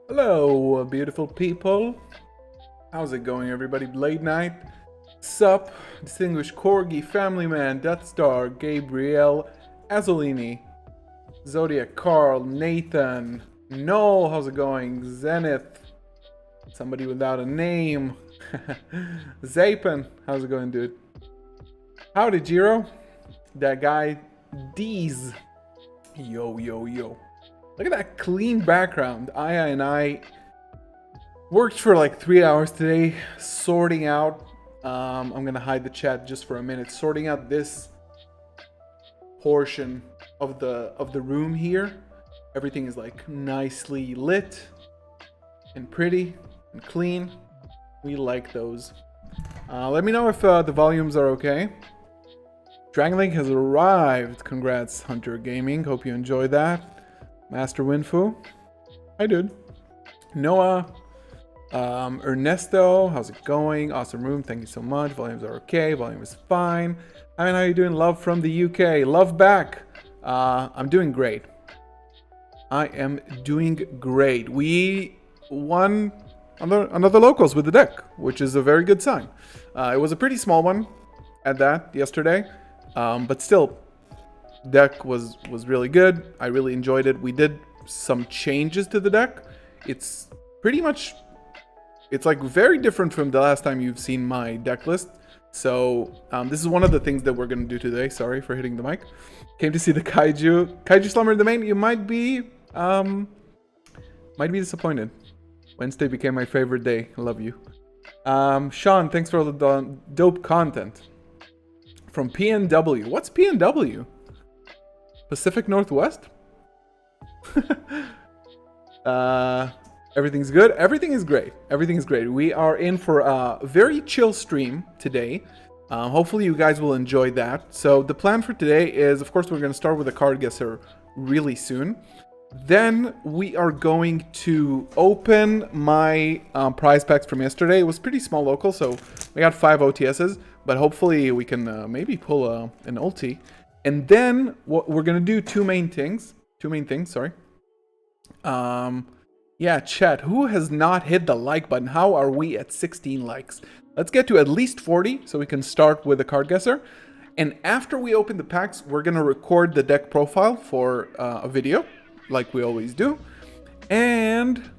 Hello, beautiful people. How's it going, everybody? Late night? Sup, distinguished Corgi, family man, Death Star, Gabriel, Azzolini, Zodiac, Carl, Nathan, Noel, how's it going? Zenith, somebody without a name, Zapen, how's it going, dude? Howdy, Jiro. That guy, Deez. Yo, yo, yo. Look at that clean background. Aya and I worked for like 3 hours today sorting out. I'm gonna hide the chat just for a minute. Sorting out this portion of the room here. Everything is like nicely lit and pretty and clean. We like those. Let me know if the volumes are okay. Dragon Link has arrived. Congrats, Hunter Gaming. Hope you enjoyed that. Master Winfu. Hi, dude. Noah. Ernesto. How's it going? Awesome room. Thank you so much. Volumes are okay. Volume is fine. I mean, how you doing? Love from the UK. Love back. I'm doing great. I am doing great. We won another locals with the deck, which is a very good sign. It was a pretty small one at that yesterday. But still, Deck was really good. I really enjoyed it. We did some changes to the deck. It's pretty much, it's like very different from the last time you've seen my deck list. So this is one of the things that we're going to do today. Sorry for hitting the mic. Came to see the Kaiju Slumber in the main. You might be disappointed. Wednesday became my favorite day. I love you. Sean, thanks for all the dope content. From PNW. What's PNW? Pacific Northwest? Everything's good. Everything is great. Everything is great. We are in for a very chill stream today. Hopefully you guys will enjoy that. So the plan for today is, of course, we're going to start with a card guesser really soon. Then we are going to open my prize packs from yesterday. It was pretty small local, so we got 5 OTSs. But hopefully we can maybe pull an ulti. And then what we're going to do two main things, sorry. Yeah, chat, who has not hit the like button? How are we at 16 likes? Let's get to at least 40 so we can start with the card guesser. And after we open the packs, we're going to record the deck profile for a video, like we always do. And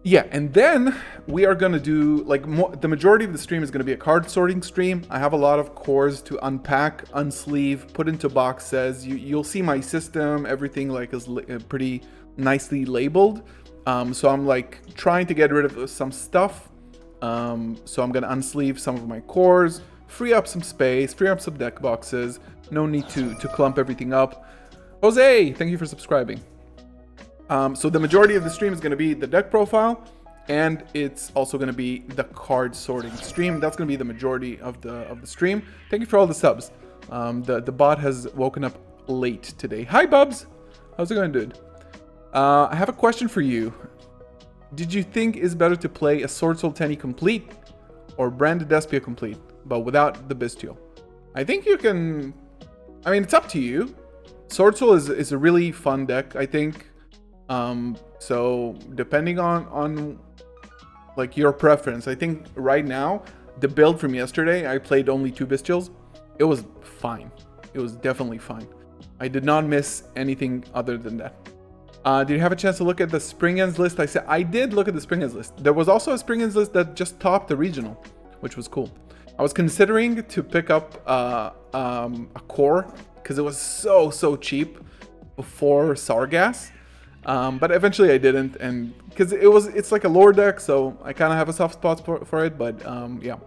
yeah, and then we are going to do, like, the majority of the stream is going to be a card sorting stream. I have a lot of cores to unpack, unsleeve, put into boxes. You'll see my system, everything like is pretty nicely labeled. So I'm like trying to get rid of some stuff. So I'm going to unsleeve some of my cores, free up some space, free up some deck boxes. No need to clump everything up. Jose, thank you for subscribing. So the majority of the stream is going to be the deck profile, and it's also going to be the card sorting stream. That's going to be the majority of the stream. Thank you for all the subs. The bot has woken up late today. Hi, Bubs. How's it going, dude? I have a question for you. Did you think it's better to play a Sword Soul Tenny complete or Branded Despia complete, but without the Bestial? I think you can... I mean, it's up to you. Sword Soul is a really fun deck, I think. So depending on like your preference, I think right now the build from yesterday, I played only 2 Bestials. It was fine. It was definitely fine. I did not miss anything other than that. Did you have a chance to look at the Spring Ends list? I did look at the Spring Ends list. There was also a Spring Ends list that just topped the regional, which was cool. I was considering to pick up a core because it was so cheap before Sargass. But eventually I didn't, and because it's like a lore deck, so I kind of have a soft spot for it. But yeah.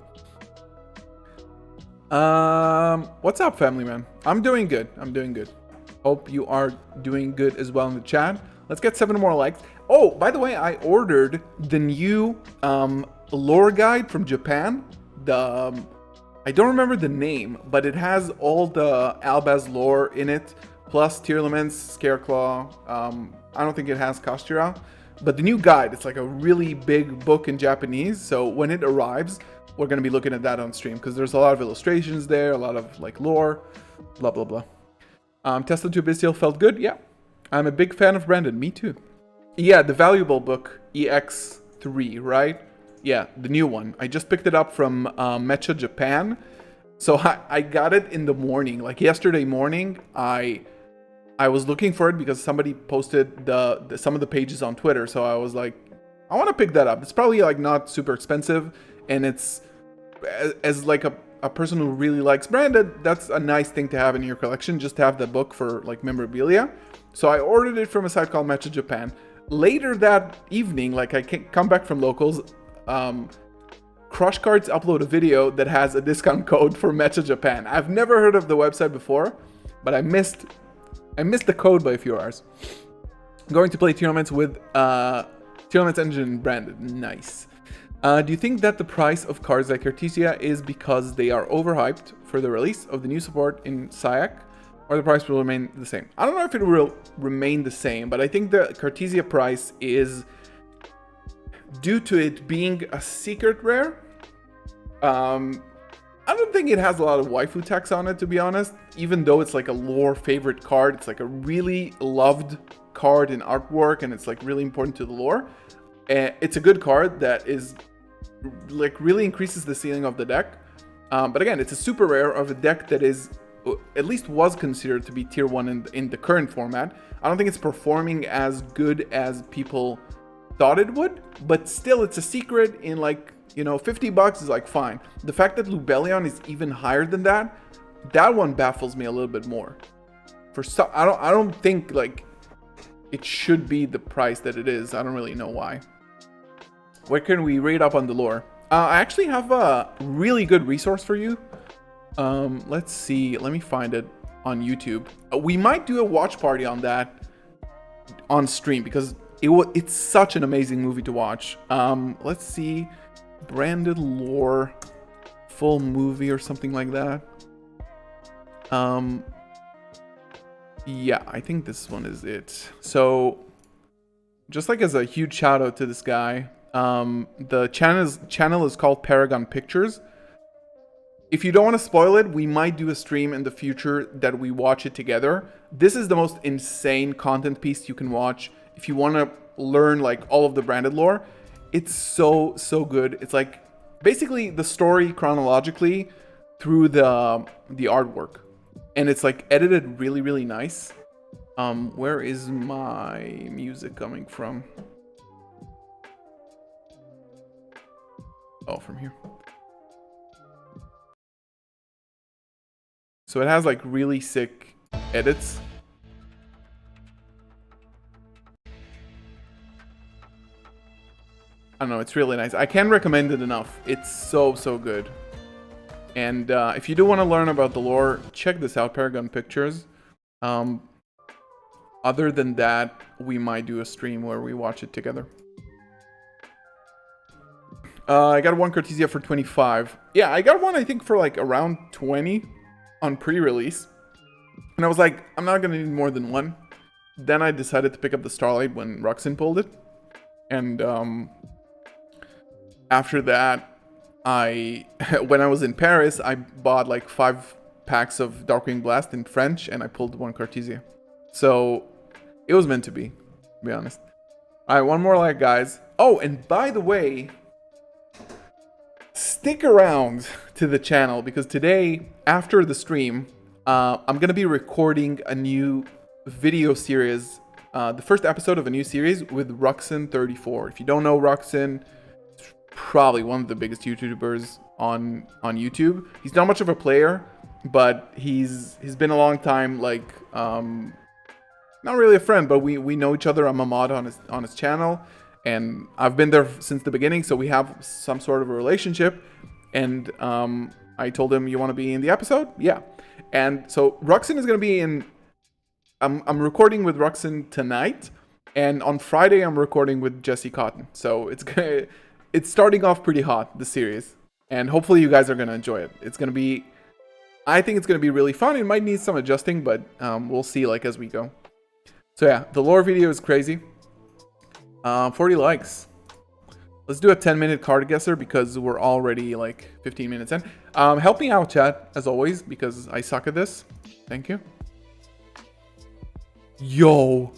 What's up, family man? I'm doing good. Hope you are doing good as well in the chat. Let's get 7 more likes. Oh, by the way, I ordered the new lore guide from Japan. I don't remember the name, but it has all the Albaz lore in it, plus Tearlaments, Scareclaw. I don't think it has Kashira, but the new guide, it's like a really big book in Japanese. So when it arrives, we're going to be looking at that on stream because there's a lot of illustrations there, a lot of like lore, blah, blah, blah. Tesla 2 Bestial felt good. Yeah. I'm a big fan of Brandon. Me too. Yeah. The valuable book EX3, right? Yeah. The new one. I just picked it up from Mecha Japan. So I got it in the morning, like yesterday morning. I was looking for it because somebody posted some of the pages on Twitter. So I was like, I want to pick that up. It's probably like not super expensive, and it's as like a person who really likes Branded, that's a nice thing to have in your collection, just to have the book for like memorabilia. So I ordered it from a site called Mecha Japan. Later that evening, like I come back from locals, Crush Cards upload a video that has a discount code for Mecha Japan. I've never heard of the website before, but I missed the code by a few hours. I'm going to play Tearlaments with Tearlaments Engine Branded. Nice. Do you think that the price of cards like Artesia is because they are overhyped for the release of the new support in Sayak, or the price will remain the same? I don't know if it will remain the same, but I think the Cartesia price is due to it being a secret rare. I don't think it has a lot of waifu tax on it, to be honest. Even though it's like a lore favorite card, it's like a really loved card in artwork, and it's like really important to the lore. It's a good card that is like really increases the ceiling of the deck. But again, it's a super rare of a deck that is at least was considered to be tier 1 in the current format. I don't think it's performing as good as people thought it would, but still it's a secret. In like, you know, $50 is like fine. The fact that Lubellion is even higher than that, that one baffles me a little bit more. I don't think like it should be the price that it is. I don't really know why. What can we read up on the lore? I actually have a really good resource for you. Let's see. Let me find it on YouTube. We might do a watch party on that on stream because it's such an amazing movie to watch. Let's see. Branded lore full movie or something like that. Yeah, I think this one is it. So, just like as a huge shout out to this guy, the channel is called Paragon Pictures. If you don't want to spoil it, we might do a stream in the future that we watch it together. This is the most insane content piece you can watch if you want to learn like all of the branded lore. It's so good. It's like basically the story chronologically through the artwork. And it's like edited really nice. Where is my music coming from? Oh, from here. So it has like really sick edits. I don't know, it's really nice. I can't recommend it enough. It's so good. And if you do want to learn about the lore, check this out, Paragon Pictures. Other than that, we might do a stream where we watch it together. I got one Cartesia for 25. Yeah, I got one I think for like around 20 on pre-release. And I was like, I'm not going to need more than one. Then I decided to pick up the Starlight when Ruxin pulled it. And after that, when I was in Paris, I bought like 5 packs of Darkwing Blast in French, and I pulled one Cartesia. So it was meant to be honest. All right, one more like, guys. Oh, and by the way, stick around to the channel because today, after the stream, I'm gonna be recording a new video series, the first episode of a new series with Ruxin34. If you don't know Ruxin, probably one of the biggest YouTubers on YouTube. He's not much of a player, but he's been a long time, like not really a friend, but we know each other. I'm a mod on his channel, and I've been there since the beginning, so we have some sort of a relationship. And I told him, you want to be in the episode? Yeah. And so Ruxin is gonna be in. I'm recording with Ruxin tonight, and on Friday I'm recording with Jesse Cotton. So it's starting off pretty hot, the series, and hopefully you guys are gonna enjoy it. I think it's gonna be really fun. It might need some adjusting, but we'll see like as we go. So yeah, the lore video is crazy. 40 likes. Let's do a 10-minute card guesser because we're already like 15 minutes in. Help me out, chat, as always, because I suck at this. Thank you. Yo,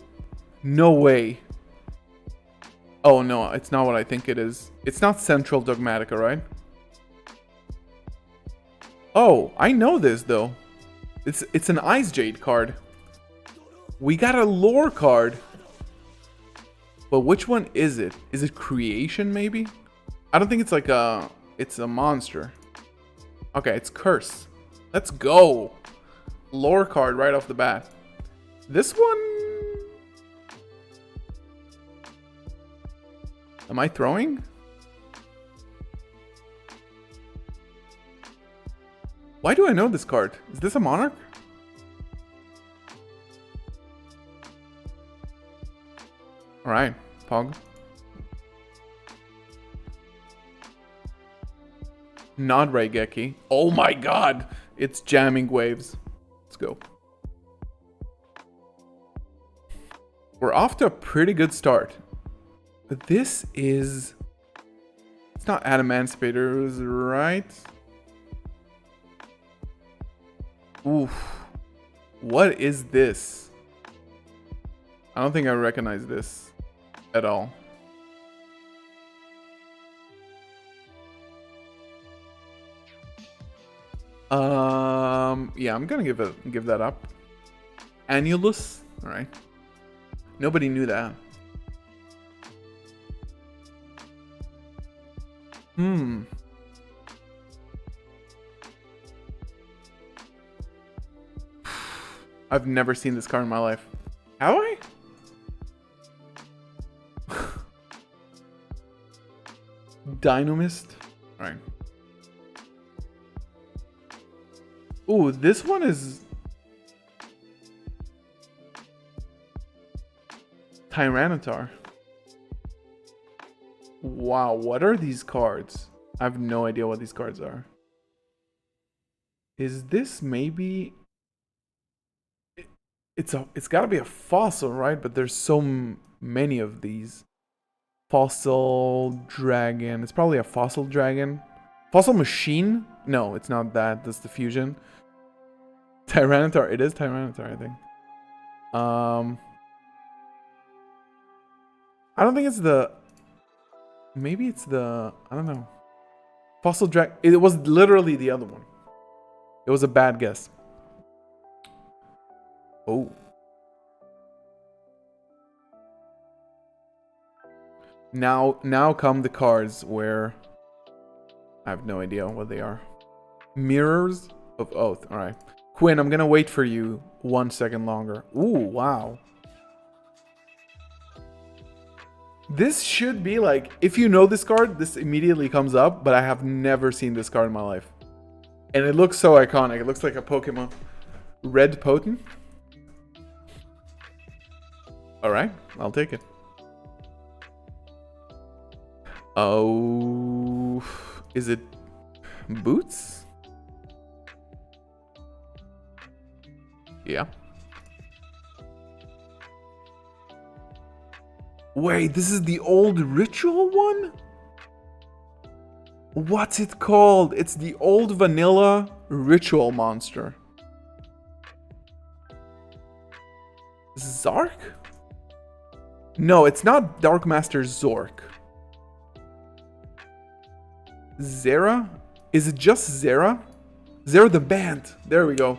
no way. Oh no, it's not what I think it is. It's not Central Dogmatica, right? Oh, I know this though. It's an Ice Jade card. We got a lore card. But which one is it? Is it Creation maybe? I don't think it's like it's a monster. Okay, it's Curse. Let's go. Lore card right off the bat. This one... Am I throwing? Why do I know this card? Is this a Monarch? Alright, Pog. Not Raigeki. Oh my god! It's jamming waves. Let's go. We're off to a pretty good start. But this is... It's not Adamanspators, right? Oof. What is this? I don't think I recognize this at all. Yeah, I'm gonna give that up. Annulus. All right. Nobody knew that. Hmm. I've never seen this card in my life. Have I? Dynamist. All right. Ooh, this one is Tyranitar. Wow, what are these cards? I have no idea what these cards are. Is this maybe... It's got to be a fossil, right? But there's so many of these. Fossil dragon. It's probably a fossil dragon. Fossil machine? No, it's not that. That's the fusion. Tyranitar. It is Tyranitar, I think. I don't think it's the... Maybe it's the... I don't know. Fossil dragon. It was literally the other one. It was a bad guess. Oh. Now come the cards where I have no idea what they are. Mirrors of Oath. All right. Quinn, I'm going to wait for you 1 second longer. Ooh, wow. This should be like, if you know this card, this immediately comes up, but I have never seen this card in my life. And it looks so iconic. It looks like a Pokemon. Red Potent. All right, I'll take it. Oh, is it Boots? Yeah. Wait, this is the old ritual one? What's it called? It's the old vanilla ritual monster. Zark? No, it's not Dark Master Zork. Zera? Is it just Zera? Zera the band. There we go.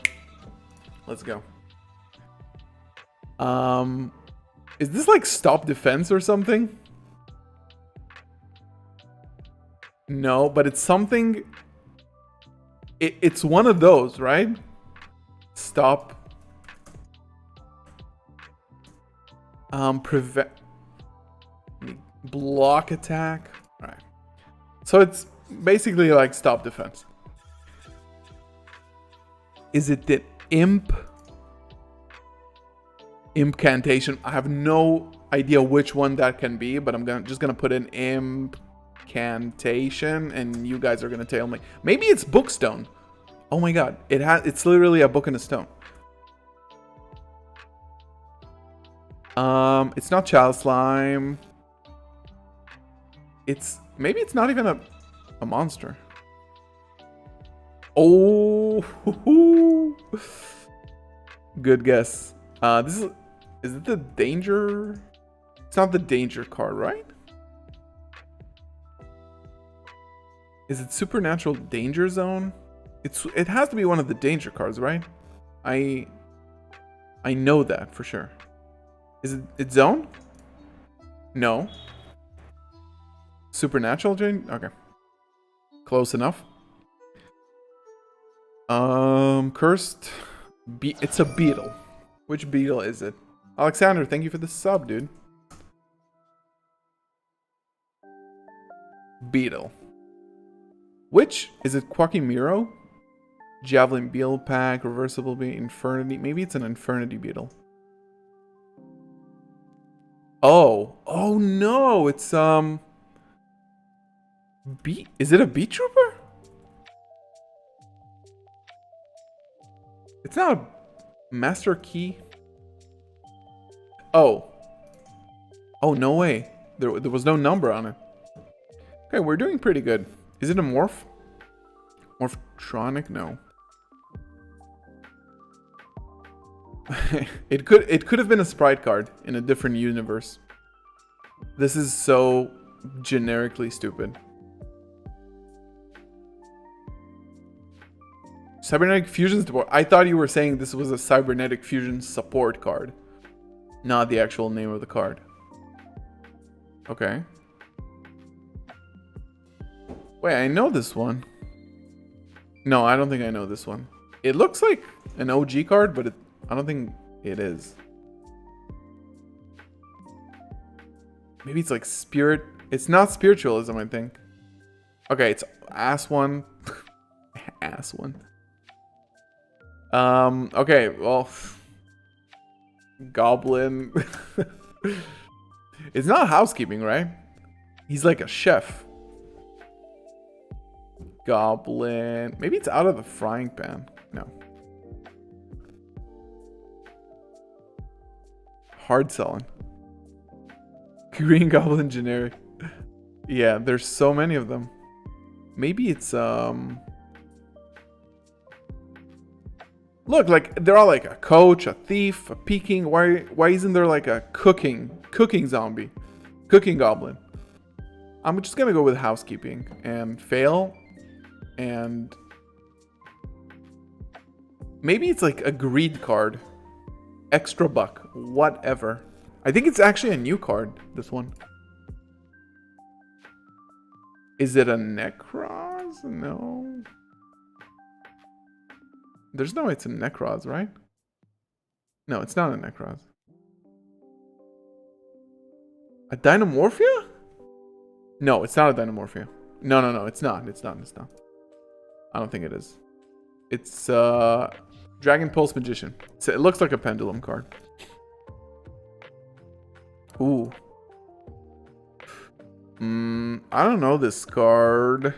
Let's go. Is this like Stop Defense or something? No, but it's something... It's one of those, right? Stop. Prevent... Block attack. All right. So it's basically like Stop Defense. Is it the Imp? Incantation. I have no idea which one that can be, but I'm just gonna put in incantation, and you guys are gonna tell me. Maybe it's Bookstone. Oh my god, it's literally a book and a stone. It's not Child Slime. Maybe it's not even a monster. Oh, good guess. Is it the danger? It's not the danger card, right? Is it Supernatural Danger Zone? It has to be one of the danger cards, right? I know that for sure. Is it Zone? No. Supernatural Drain? Okay. Close enough. Cursed. It's a beetle. Which beetle is it? Alexander, thank you for the sub, dude. Beetle. Which? Is it Quackimiro? Javelin Beetle Pack, Reversible Beetle, Infernity. Maybe it's an Infernity Beetle. Oh. Oh no, it's is it a Beat Trooper? It's not a Master Key. Oh. Oh, no way. There was no number on it. Okay, we're doing pretty good. Is it a Morph? Morphtronic? No. It could have been a Sprite card in a different universe. This is so generically stupid. Cybernetic Fusion support. I thought you were saying this was a Cybernetic Fusion support card. Not the actual name of the card. Okay. Wait, I know this one. No, I don't think I know this one. It looks like an OG card, but I don't think it is. Maybe it's like spirit. It's not spiritualism, I think. Okay, it's ass one. Ass one. Okay, well. Goblin. It's not housekeeping, right? He's like a chef. Goblin. Maybe it's out of the frying pan. No. Hard selling. Green Goblin generic. Yeah, there's so many of them. Maybe it's look, like they're all like a coach, a thief, a peeking. Why isn't there like a cooking zombie? Cooking goblin. I'm just gonna go with housekeeping and fail. And maybe it's like a greed card. Extra buck. Whatever. I think it's actually a new card, this one. Is it a Necroz? No. There's no way it's a Necroz, right? No, it's not a Necroz. A Dynamorphia? No, it's not a Dynamorphia. No, it's not. It's not. I don't think it is. It's Dragon Pulse Magician. So it looks like a pendulum card. Ooh. I don't know this card.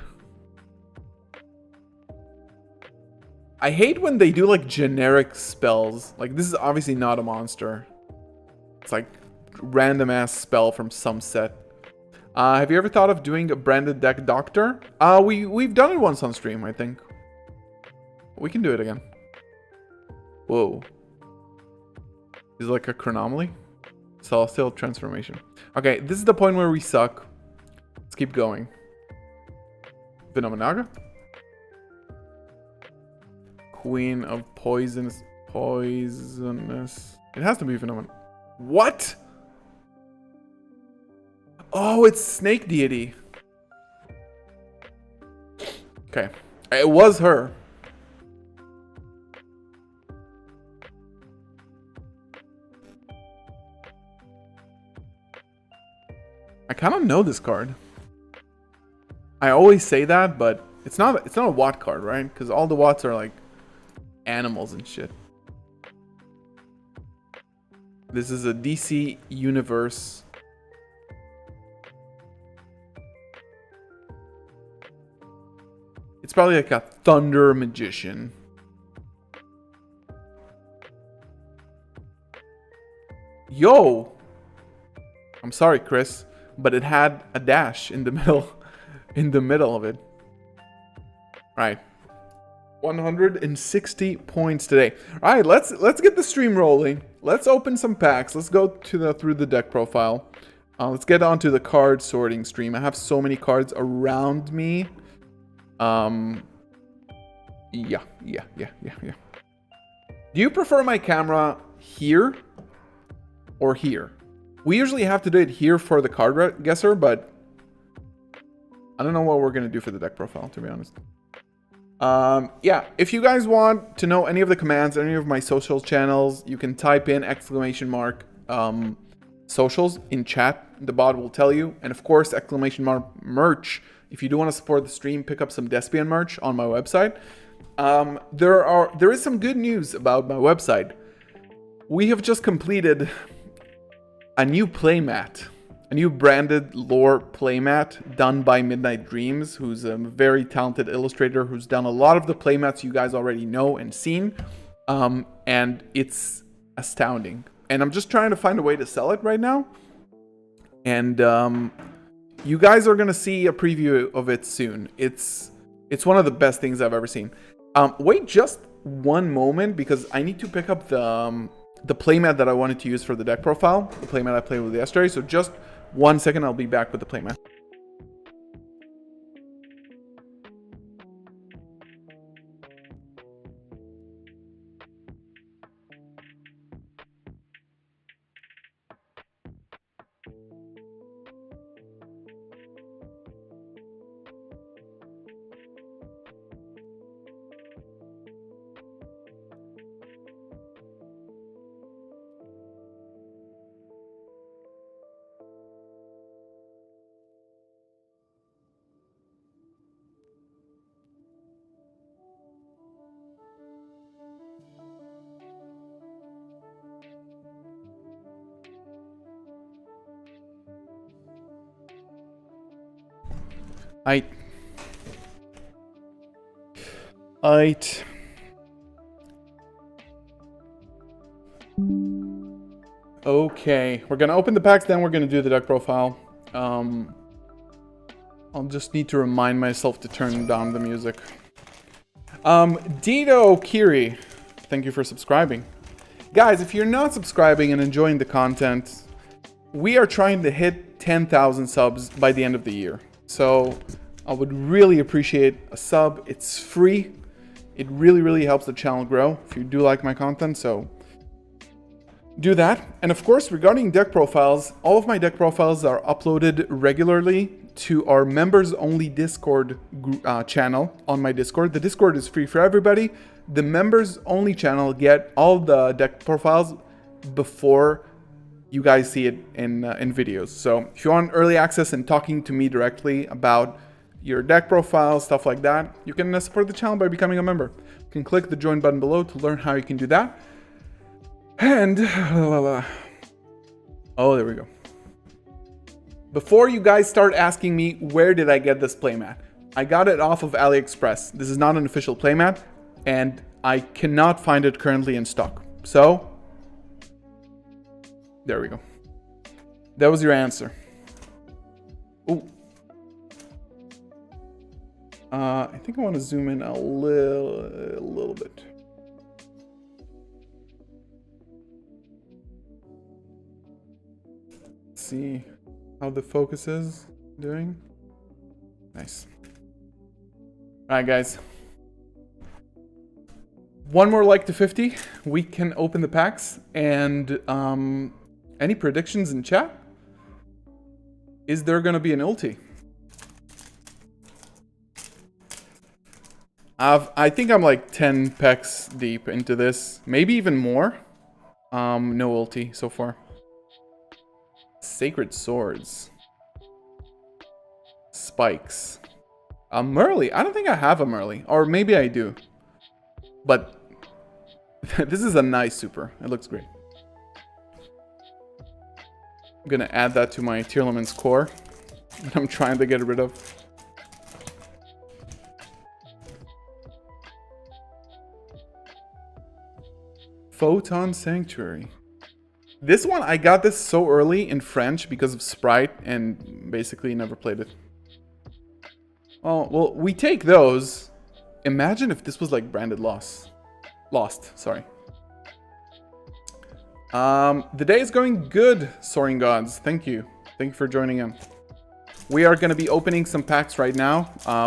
I hate when they do like generic spells. Like this is obviously not a monster. It's like random ass spell from some set. Have you ever thought of doing a branded deck doctor? We've done it once on stream, I think. We can do it again. Whoa. Is it like a chronomaly? Celestial transformation. Okay, this is the point where we suck. Let's keep going. Phenomenaga? Queen of poisonous. It has to be Phenomenon. What? Oh, it's Snake Deity. Okay. It was her. I kind of know this card. I always say that, but it's not a Watt card, right? Because all the Watts are like animals and shit. This is a DC Universe. It's probably like a Thunder Magician. Yo! I'm sorry, Chris, but it had a dash in the middle. In the middle of it. Right. 160 points today. All right, let's get the stream rolling. Let's open some packs. Let's go through the deck profile. Let's get onto the card sorting stream. I have so many cards around me. Yeah. Do you prefer my camera here or here? We usually have to do it here for the card guesser, but I don't know what we're gonna do for the deck profile, to be honest. Yeah, if you guys want to know any of the commands, any of my social channels, you can type in ! Socials in chat. The bot will tell you. And of course, ! Merch. If you do want to support the stream, pick up some Despian merch on my website. There is some good news about my website. We have just completed a new playmat. A new branded lore playmat done by Midnight Dreams, who's a very talented illustrator who's done a lot of the playmats you guys already know and seen. And it's astounding. And I'm just trying to find a way to sell it right now. And you guys are going to see a preview of it soon. It's one of the best things I've ever seen. Wait just one moment, because I need to pick up the playmat that I wanted to use for the deck profile. The playmat I played with yesterday. So just 1 second, I'll be back with the playmat. Aight. Okay, we're gonna open the packs, then we're gonna do the deck profile. I'll just need to remind myself to turn down the music. Dito Kiri, thank you for subscribing. Guys, if you're not subscribing and enjoying the content, we are trying to hit 10,000 subs by the end of the year. So I would really appreciate a sub. It's free. It really, really helps the channel grow if you do like my content. So do that. And of course, regarding deck profiles, all of my deck profiles are uploaded regularly to our members only Discord channel on my Discord. The Discord is free for everybody. The members only channel get all the deck profiles before you guys see it in videos. So if you want early access and talking to me directly about your deck profile, stuff like that, you can support the channel by becoming a member. You can click the join button below to learn how you can do that. And oh, there we go. Before you guys start asking me, where did I get this playmat? I got it off of AliExpress. This is not an official playmat, and I cannot find it currently in stock. So, there we go. That was your answer. Ooh. I think I want to zoom in a little bit. Let's see how the focus is doing. Nice. All right, guys. One more like to 50. We can open the packs. And any predictions in chat? Is there going to be an ulti? I think I'm like 10 packs deep into this. Maybe even more. No ulti so far. Sacred Swords. Spikes. A Merly. I don't think I have a Merly. Or maybe I do. But this is a nice super. It looks great. I'm going to add that to my Tearlaman's core that I'm trying to get rid of. Photon Sanctuary. This one, I got this so early in French because of Sprite and basically never played it. Oh, well, we take those. Imagine if this was like branded Lost, sorry. The day is going good, Soaring Gods. Thank you. Thank you for joining in. We are going to be opening some packs right now.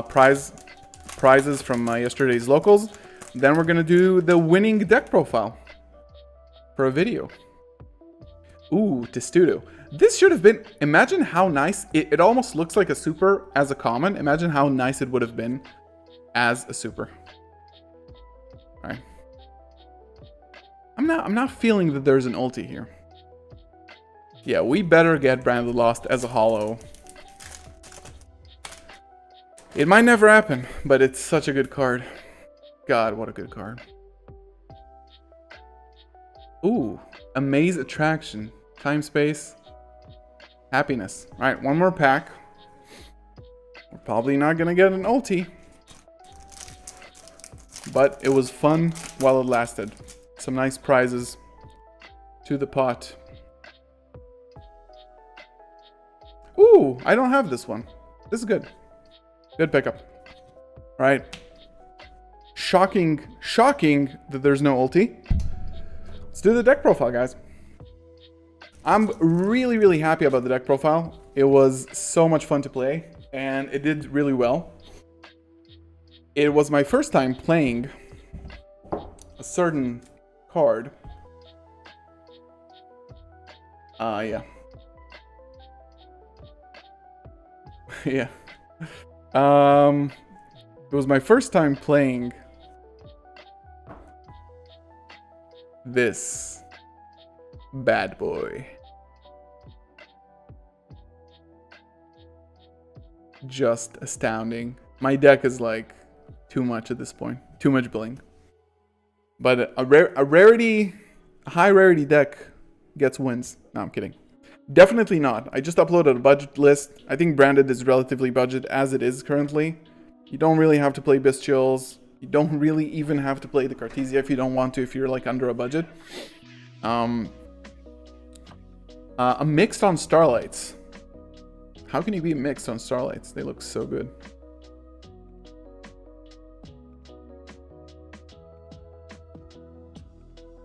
Prizes from yesterday's locals. Then we're going to do the winning deck profile for a video. Ooh, Testudo. This should have been... Imagine how nice... It almost looks like a super as a common. Imagine how nice it would have been as a super. Alright. I'm not feeling that there's an ulti here. Yeah, we better get Branded Lost as a holo. It might never happen, but it's such a good card. God, what a good card. Ooh, Amaze Attraction. Time, space, happiness. All right, one more pack. We're probably not gonna get an ulti, but it was fun while it lasted. Some nice prizes to the pot. Ooh, I don't have this one. This is good. Good pickup. All right. Shocking that there's no ulti. Let's do the deck profile, guys. I'm really, really happy about the deck profile. It was so much fun to play, and it did really well. It was my first time playing a certain card. Yeah. Yeah. It was my first time playing this bad boy. Just astounding. My deck is like too much at this point. Too much bling. But a high rarity deck gets wins. No, I'm kidding. Definitely not. I just uploaded a budget list. I think branded is relatively budget as it is currently. You don't really have to play Bestials. You don't really even have to play the Cartesia if you don't want to, if you're like under a budget. A mixed on Starlights. How can you be mixed on Starlights? They look so good.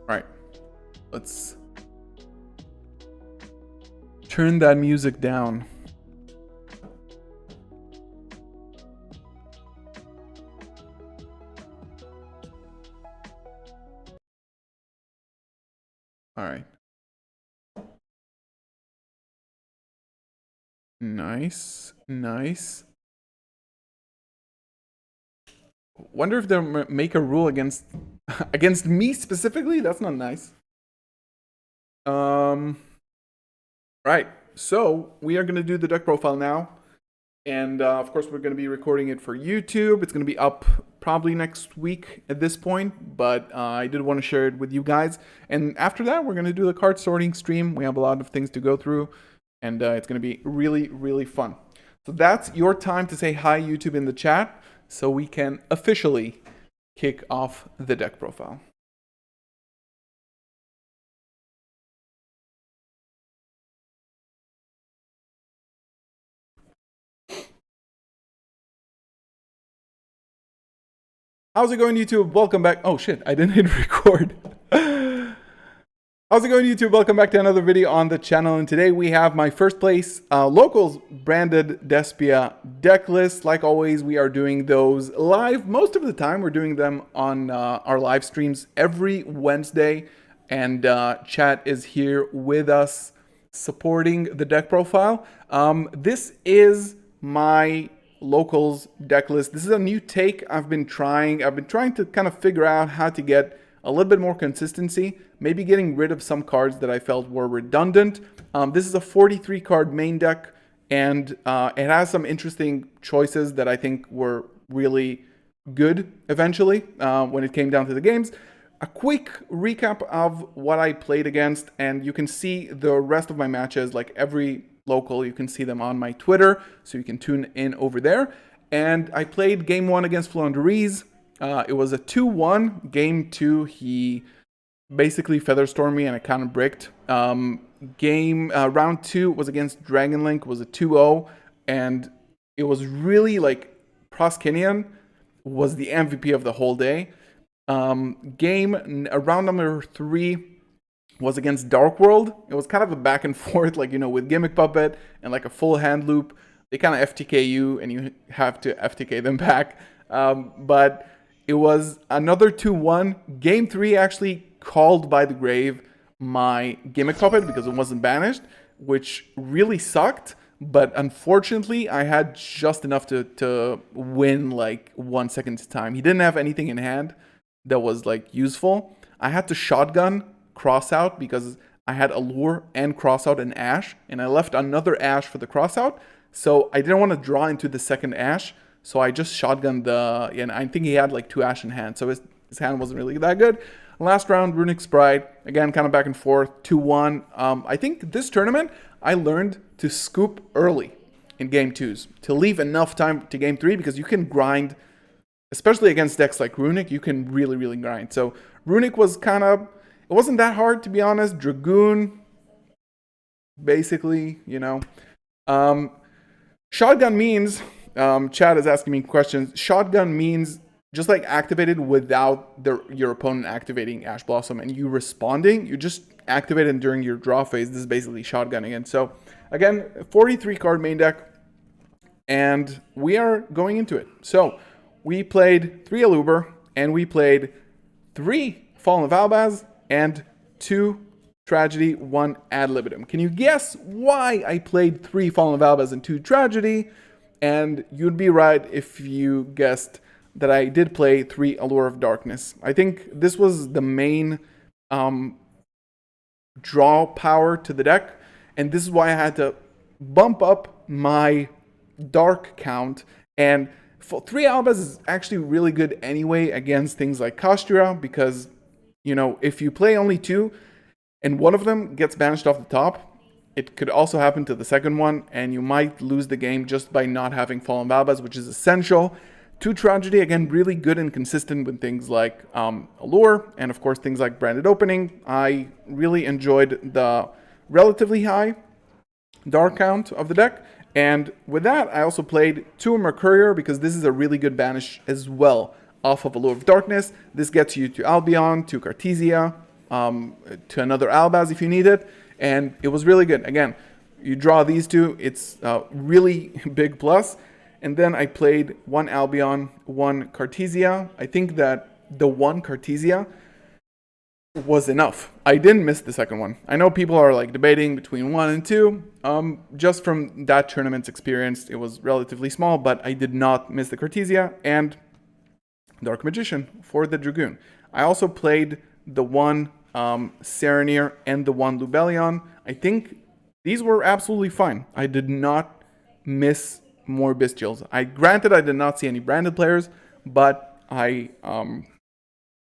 Alright. Let's turn that music down. Alright. Nice. Nice. Wonder if they'll make a rule against against me specifically? That's not nice. Right. So we are going to do the deck profile now. And of course, we're going to be recording it for YouTube. It's going to be up probably next week at this point, but I did want to share it with you guys. And after that, we're going to do the card sorting stream. We have a lot of things to go through, and it's going to be really, really fun. So that's your time to say hi, YouTube, in the chat, so we can officially kick off the deck profile. How's it going, YouTube? Welcome back. Oh shit, I didn't hit record. How's it going, YouTube? Welcome back to another video on the channel. And today we have my first place locals branded Despia deck list. Like always, we are doing those live. Most of the time, we're doing them on our live streams every Wednesday. And chat is here with us supporting the deck profile. This is my locals deck list. This is a new take I've been trying to kind of figure out how to get a little bit more consistency, maybe getting rid of some cards that I felt were redundant. This is a 43 card main deck, and it has some interesting choices that I think were really good eventually when it came down to the games. A quick recap of what I played against, and you can see the rest of my matches, like every local, you can see them on my Twitter, so you can tune in over there. And I played game 1 against Flandreese. It was a 2-1. Game 2, he basically featherstormed me and I kind of bricked. Round 2 was against Dragonlink, was a 2-0, and it was really like Proskinian was the MVP of the whole day. Round number 3 was against Dark World. It was kind of a back and forth, like, you know, with Gimmick Puppet and like a full hand loop. They kind of FTK you and you have to FTK them back. But it was another 2-1. Game 3 actually called by the grave my Gimmick Puppet because it wasn't banished, which really sucked. But unfortunately, I had just enough to win like 1 second to time. He didn't have anything in hand that was like useful. I had to shotgun Crossout because I had Allure and Crossout and Ash, and I left another Ash for the Crossout, so I didn't want to draw into the second Ash, so I just shotgunned and I think he had like 2 Ash in hand, so his hand wasn't really that good. Last round, Runic Sprite, again, kind of back and forth, 2-1. I think this tournament, I learned to scoop early in game 2s, to leave enough time to game 3, because you can grind, especially against decks like Runic, you can really, really grind. So Runic was kind of, it wasn't that hard, to be honest. Dragoon, basically, you know. Shotgun means, Chad is asking me questions. Shotgun means just like activated without your opponent activating Ash Blossom and you responding. You just activate it during your draw phase. This is basically shotgunning. And so, again, 43 card main deck. And we are going into it. So, we played 3 Aluber, and we played 3 Fallen of Albaz, and 2 Tragedy, 1 Ad Libitum. Can you guess why I played 3 Fallen of Albaz and 2 Tragedy? And you'd be right if you guessed that I did play 3 Allure of Darkness. I think this was the main draw power to the deck, and this is why I had to bump up my dark count. And 3 Albaz is actually really good anyway against things like Kashtira, because, you know, if you play only 2 and one of them gets banished off the top, it could also happen to the second one, and you might lose the game just by not having Fallen Valbaz, which is essential to Tragedy. Again, really good and consistent with things like Allure, and of course things like Branded Opening. I really enjoyed the relatively high dark count of the deck, and with that I also played 2 Mercurier, because this is a really good banish as well off of Allure of Darkness. This gets you to Albion, to Cartesia, to another Albaz if you need it, and it was really good. Again, you draw these 2, it's a really big plus. And then I played 1 Albion, 1 Cartesia. I think that the 1 Cartesia was enough. I didn't miss the second one. I know people are like debating between 1 and 2. Just from that tournament's experience, it was relatively small, but I did not miss the Cartesia and Dark Magician for the Dragoon. I also played the 1 Serenir and the 1 Lubellion. I think these were absolutely fine. I did not miss more Bestials. Granted, I did not see any branded players, but it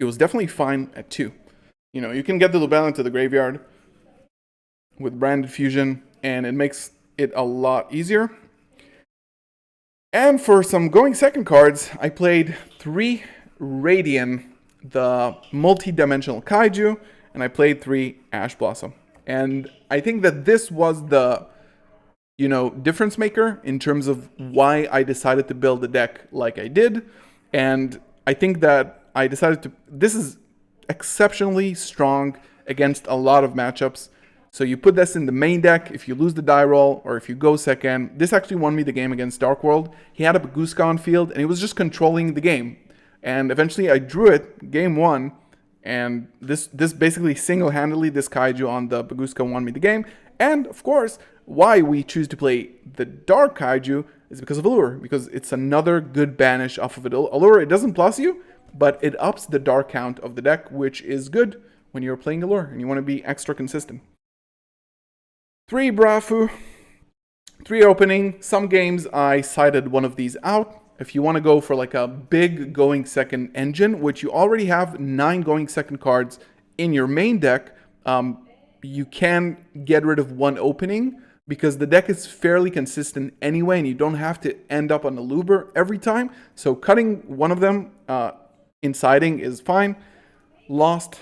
was definitely fine at 2. You know, you can get the Lubellion to the graveyard with branded fusion, and it makes it a lot easier. And for some going second cards, I played 3 Radiant, the multi-dimensional Kaiju, and I played 3 Ash Blossom. And I think that this was the, you know, difference maker in terms of why I decided to build the deck like I did. And I think that I decided to, this is exceptionally strong against a lot of matchups. So you put this in the main deck. If you lose the die roll, or if you go second, this actually won me the game against Dark World. He had a Baguska on field, and he was just controlling the game. And eventually I drew it, game 1, and this basically single-handedly, this Kaiju on the Baguska won me the game. And of course, why we choose to play the Dark Kaiju is because of Allure, because it's another good banish off of it. Allure, it doesn't plus you, but it ups the dark count of the deck, which is good when you're playing Allure and you want to be extra consistent. 3 Brafu, 3 Opening. Some games I sided one of these out. If you want to go for like a big going second engine, which you already have 9 going second cards in your main deck, you can get rid of 1 Opening, because the deck is fairly consistent anyway, and you don't have to end up on a Luber every time. So cutting one of them in siding is fine. Lost,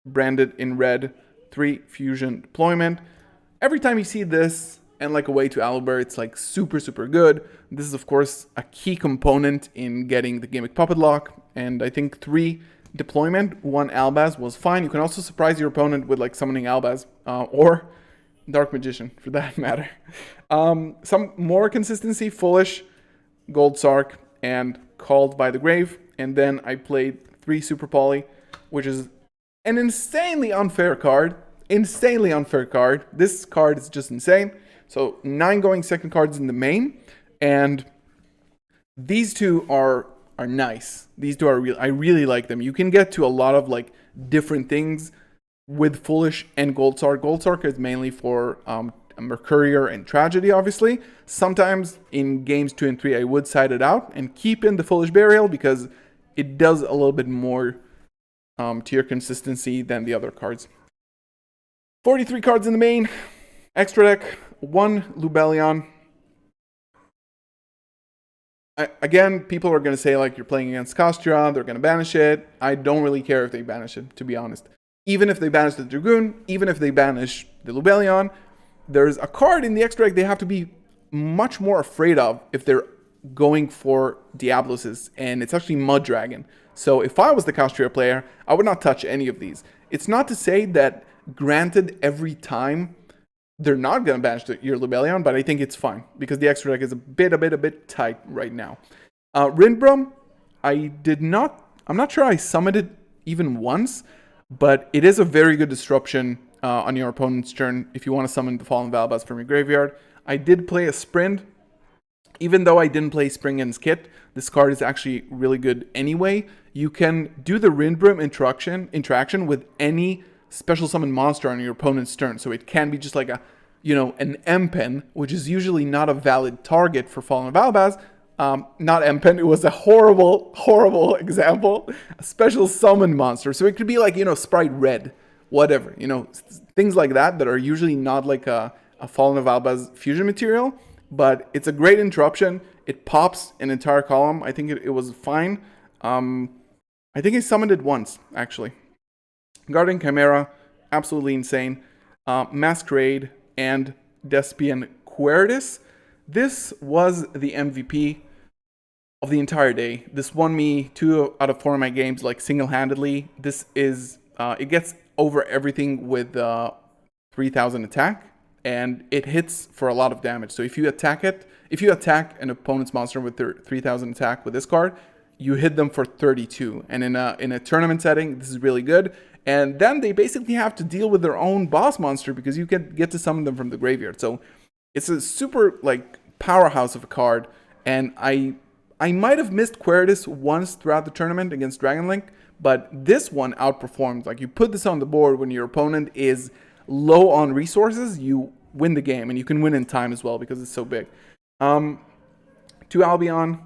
branded in red, 3 Fusion Deployment. Every time you see this and like a way to Aluber, it's like super, super good. This is of course a key component in getting the Gimmick Puppet Lock, and I think 3 Deployment, 1 Albaz was fine. You can also surprise your opponent with like summoning Albaz, or Dark Magician for that matter. Some more consistency, Foolish, Gold Sark, and Called by the Grave. And then I played 3 Super Poly, which is an insanely unfair card. Insanely unfair card. This card is just insane. So 9 going second cards in the main, and these 2 are nice. These 2 are real. I really like them. You can get to a lot of like different things with Foolish and Gold Sark. Gold Sark is mainly for Mercurier and Tragedy, obviously. Sometimes in games 2 and 3, I would side it out and keep in the Foolish Burial, because it does a little bit more to your consistency than the other cards. 43 cards in the main. Extra deck, 1 Lubellion. Again, people are going to say like you're playing against Castria, they're going to banish it. I don't really care if they banish it, to be honest. Even if they banish the Dragoon, even if they banish the Lubellion, there's a card in the extra deck they have to be much more afraid of if they're going for Diabloses, and it's actually Mud Dragon. So if I was the Castria player, I would not touch any of these. It's not to say that, granted, every time they're not going to banish your Lubellion, but I think it's fine, because the extra deck is a bit tight right now. Rindbrum, I'm not sure I summoned it even once, but it is a very good disruption on your opponent's turn if you want to summon the Fallen Valbaz from your graveyard. I did play a Sprint. Even though I didn't play Springen's Kit, this card is actually really good anyway. You can do the Rindbrum interaction with any special summon monster on your opponent's turn. So it can be just like an M-Pen, which is usually not a valid target for Fallen Valbaz. Not M-Pen, it was a horrible example. A special summon monster. So it could be like, Sprite Red, whatever, you know, things like that are usually not like a Fallen of Alba's fusion material, but it's a great interruption. It pops an entire column. I think it was fine. I think I summoned it once, actually. Guardian Chimera, absolutely insane. Masquerade and Despian Quertus. This was the MVP of the entire day. This won me 2 out of 4 of my games, like single-handedly. This is, it gets over everything with 3000 attack, and it hits for a lot of damage. So if you attack an opponent's monster with 3000 attack with this card, you hit them for 32. And in a tournament setting, this is really good. And then they basically have to deal with their own boss monster because you get to summon them from the graveyard. So it's a super like powerhouse of a card. And I might have missed Quertus once throughout the tournament against Dragon Link, but this one outperformed. Like, you put this on the board when your opponent is low on resources, you win the game, and you can win in time as well because it's so big. 2 Albion,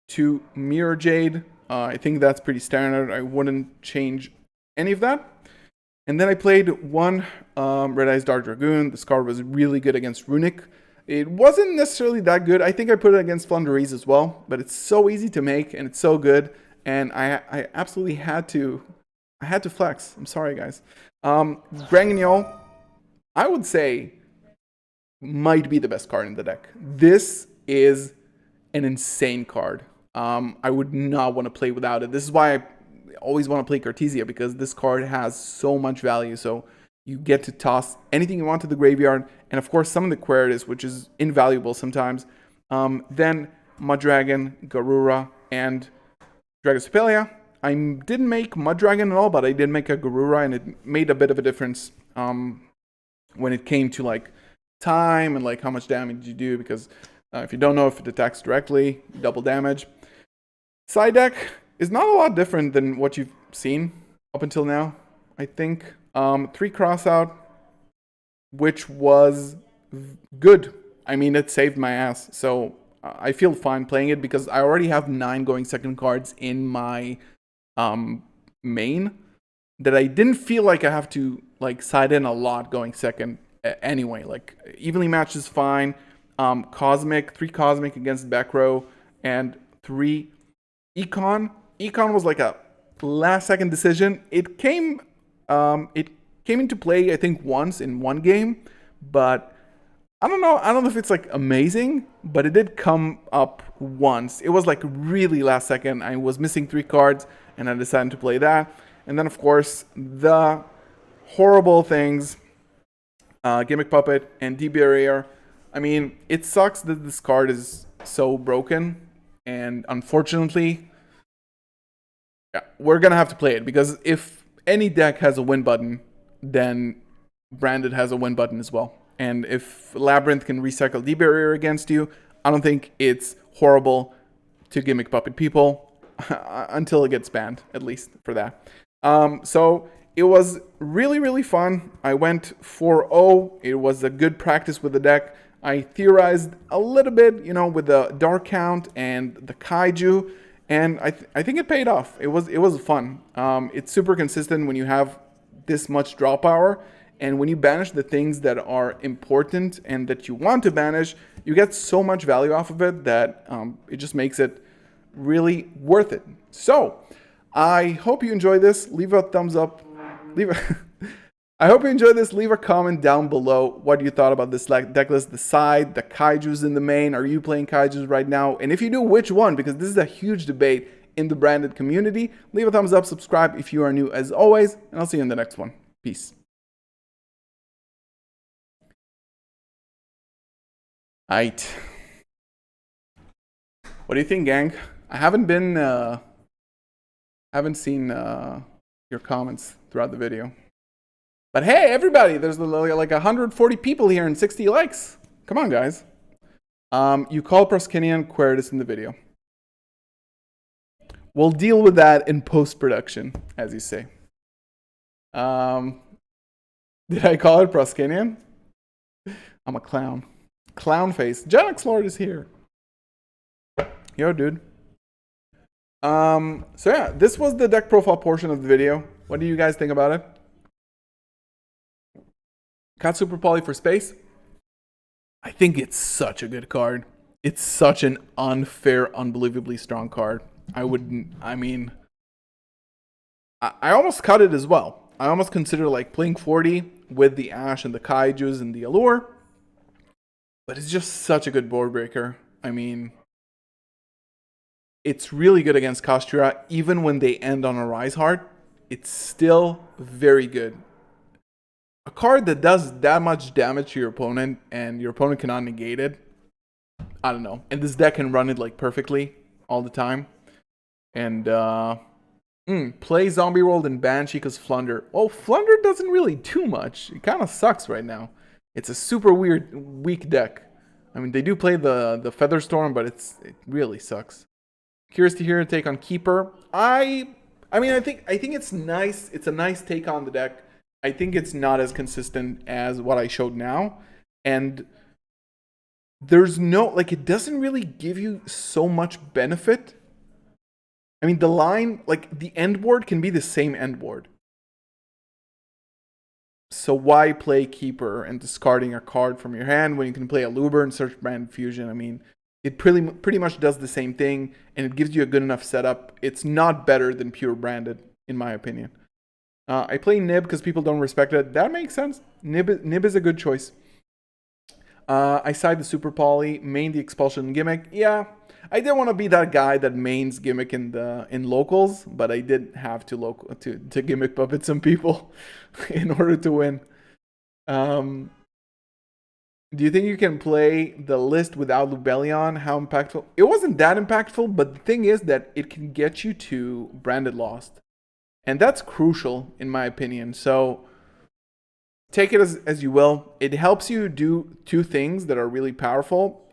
2 Mirror Jade. I think that's pretty standard. I wouldn't change any of that. And then I played 1 Red Eyes Dark Dragoon. This card was really good against Runic. It wasn't necessarily that good. I think I put it against Flundereeze as well, but it's so easy to make and it's so good. And I absolutely had to flex. I'm sorry, guys. Granguignol, I would say, might be the best card in the deck. This is an insane card. I would not want to play without it. This is why I always want to play Cartesia, because this card has so much value. So you get to toss anything you want to the graveyard, and of course summon the Quertus, which is invaluable sometimes. Then Muddragon, Garura, and Dragosepelia. I didn't make Muddragon at all, but I did make a Garura, and it made a bit of a difference when it came to like time and like how much damage you do, because if you don't know, if it attacks directly, double damage. Side deck is not a lot different than what you've seen up until now, I think. 3 Crossout, which was good. I mean, it saved my ass. So I feel fine playing it because I already have 9 going second cards in my main that I didn't feel like I have to like side in a lot going second anyway. Like, evenly matched is fine. Cosmic, 3 Cosmic against back row, and 3 Econ. Econ was like a last second decision. It came into play, I think, once in one game, but I don't know if it's like amazing, but it did come up once. It was like really last second. I was missing 3 cards and I decided to play that. And then of course the horrible things, Gimmick Puppet and D-Barrier. I mean, it sucks that this card is so broken, and unfortunately, yeah, we're gonna have to play it, because if any deck has a win button, then Branded has a win button as well. And if Labyrinth can recycle D-Barrier against you, I don't think it's horrible to Gimmick Puppet people until it gets banned, at least for that. So it was really, really fun. I went 4-0. It was a good practice with the deck. I theorized a little bit, you know, with the Dark Count and the Kaiju, and I think it paid off. It was fun. It's super consistent when you have this much draw power, and when you banish the things that are important and that you want to banish, you get so much value off of it that it just makes it really worth it. So I hope you enjoy this. Leave a thumbs up. I hope you enjoyed this. Leave a comment down below what you thought about this deck list, the side, the Kaijus in the main. Are you playing Kaijus right now? And if you do, which one? Because this is a huge debate in the Branded community. Leave a thumbs up, subscribe if you are new as always, and I'll see you in the next one. Peace. Aight. What do you think, gang? I haven't seen your comments throughout the video. But hey, everybody, there's like 140 people here and 60 likes. Come on, guys. You call Proskinian Quertus in the video. We'll deal with that in post-production, as you say. Did I call it Proskinian? I'm a clown. Clown face. Genix Lord is here. Yo, dude. So yeah, this was the deck profile portion of the video. What do you guys think about it? Got Super Poly for space. I think it's such a good card. It's such an unfair, unbelievably strong card. I mean, I almost cut it as well. I almost consider like playing 40 with the Ash and the Kaijus and the Allure. But it's just such a good board breaker. I mean, it's really good against Kastura, even when they end on a Rise Heart. It's still very good. A card that does that much damage to your opponent and your opponent cannot negate it. I don't know. And this deck can run it like perfectly all the time. And play Zombie World and Banshee because Flunder. Well, Flunder doesn't really do much. It kind of sucks right now. It's a super weak deck. I mean, they do play the Featherstorm, but it really sucks. Curious to hear your take on Keeper. I think it's nice. It's a nice take on the deck. I think it's not as consistent as what I showed now. And there's no, like, it doesn't really give you so much benefit. I mean, the line, like, the end board can be the same end board. So why play Keeper and discarding a card from your hand when you can play a Luber and search Brand Fusion? I mean, it pretty much does the same thing, and it gives you a good enough setup. It's not better than pure Branded, in my opinion. I play Nib because people don't respect it. That makes sense. Nib is a good choice. I side the Super Poly, main the Expulsion gimmick. Yeah, I didn't want to be that guy that mains gimmick in locals, but I did have to gimmick puppet some people in order to win. Do you think you can play the list without Lubellion? How impactful? It wasn't that impactful, but the thing is that it can get you to Branded Lost. And that's crucial, in my opinion. So take it as you will. It helps you do two things that are really powerful.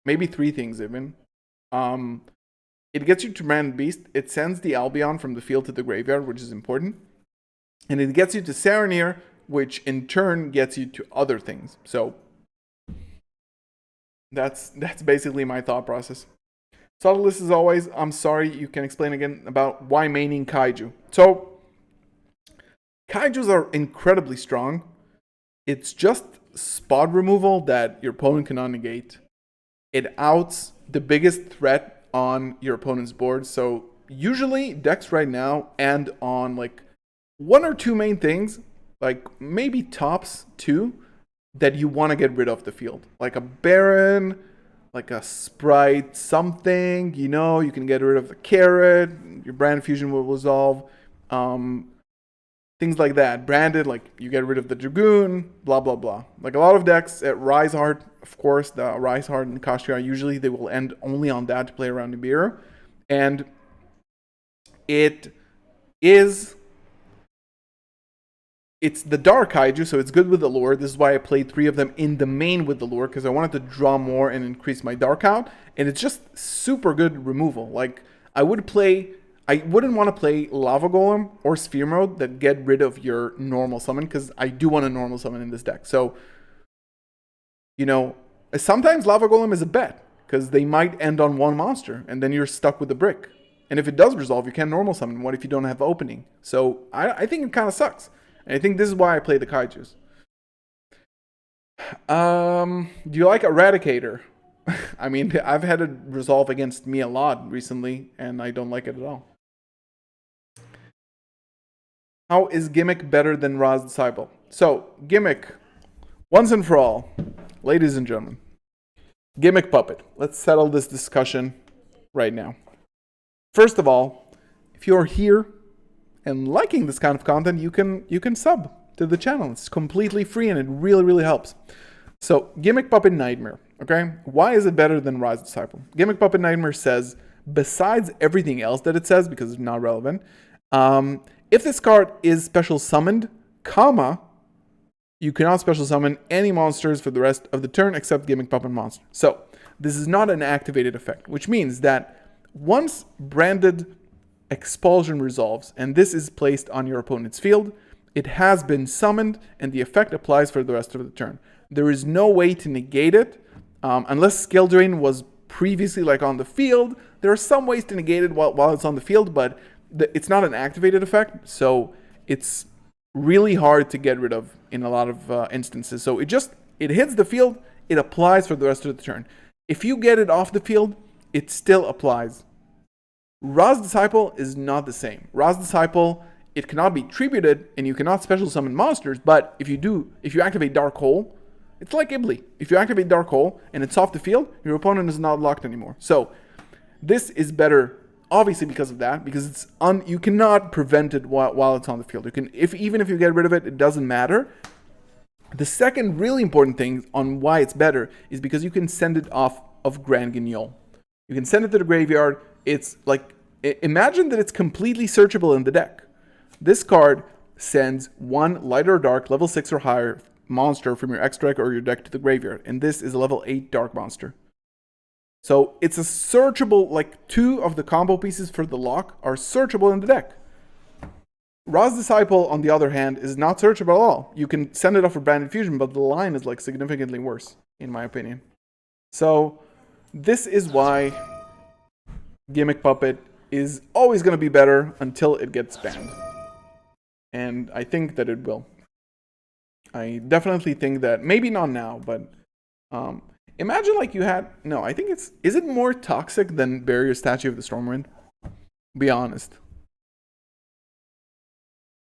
Maybe three things even. It gets you to Branded Beast. It sends the Albion from the field to the graveyard, which is important. And it gets you to Saronir, which in turn gets you to other things. So that's basically my thought process. Subtlest as always. I'm sorry, you can explain again about why maining Kaiju. So Kaijus are incredibly strong. It's just spot removal that your opponent cannot negate. It outs the biggest threat on your opponent's board. So usually decks right now end on like one or two main things, like maybe tops two, that you want to get rid of the field. Like a Baron, like a Sprite, something, you can get rid of the Carrot, your Brand Fusion will resolve, things like that. Branded, like you get rid of the Dragoon, blah, blah, blah. Like a lot of decks at Rise Heart, of course, the Rise Heart and Kashyyyk, usually they will end only on that to play around Nibiru. And it's the Dark Kaiju, so it's good with the lure. This is why I played 3 of them in the main with the lure, because I wanted to draw more and increase my Dark count. And it's just super good removal. Like, I wouldn't want to play Lava Golem or Sphere Mode that get rid of your normal summon, because I do want a normal summon in this deck. So, sometimes Lava Golem is a bet, because they might end on one monster, and then you're stuck with a brick. And if it does resolve, you can normal summon. What if you don't have opening? So, I think it kind of sucks. And I think this is why I play the Kaijus. Do you like Eradicator? I mean, I've had it resolve against me a lot recently, and I don't like it at all. How is Gimmick better than Ra's Disciple? So, Gimmick, once and for all, ladies and gentlemen, Gimmick Puppet. Let's settle this discussion right now. First of all, if you're here and liking this kind of content, you can sub to the channel. It's completely free and it really, really helps. So, Gimmick Puppet Nightmare, okay? Why is it better than Rise Disciple? Gimmick Puppet Nightmare says, besides everything else that it says, because it's not relevant, if this card is special summoned, you cannot special summon any monsters for the rest of the turn except Gimmick Puppet monster. So, this is not an activated effect, which means that once Branded Expulsion resolves, and this is placed on your opponent's field, it has been summoned, and the effect applies for the rest of the turn. There is no way to negate it, unless Skill Drain was previously like on the field. There are some ways to negate it while it's on the field, but it's not an activated effect, so it's really hard to get rid of in a lot of instances. So it hits the field, it applies for the rest of the turn. If you get it off the field, it still applies. Ra's Disciple is not the same. Ra's Disciple, it cannot be tributed, and you cannot special summon monsters, but if you activate Dark Hole, it's like Ibli. If you activate Dark Hole and it's off the field, your opponent is not locked anymore. So this is better, obviously because of that, because you cannot prevent it while it's on the field. You can, even if you get rid of it, it doesn't matter. The second really important thing on why it's better is because you can send it off of Grand Guignol. You can send it to the graveyard. It's like, imagine that it's completely searchable in the deck. This card sends one light or dark level 6 or higher monster from your extra deck or your deck to the graveyard, and this is a level 8 dark monster. So it's a searchable, like 2 of the combo pieces for the lock are searchable in the deck. Ra's Disciple, on the other hand, is not searchable at all. You can send it off for Branded Fusion, but the line is like significantly worse, in my opinion. So this is why Gimmick Puppet is always going to be better until it gets banned. And I think that it will. I definitely think that, maybe not now, but imagine like you had, no, I think is it more toxic than Barrier Statue of the Stormwind? Be honest.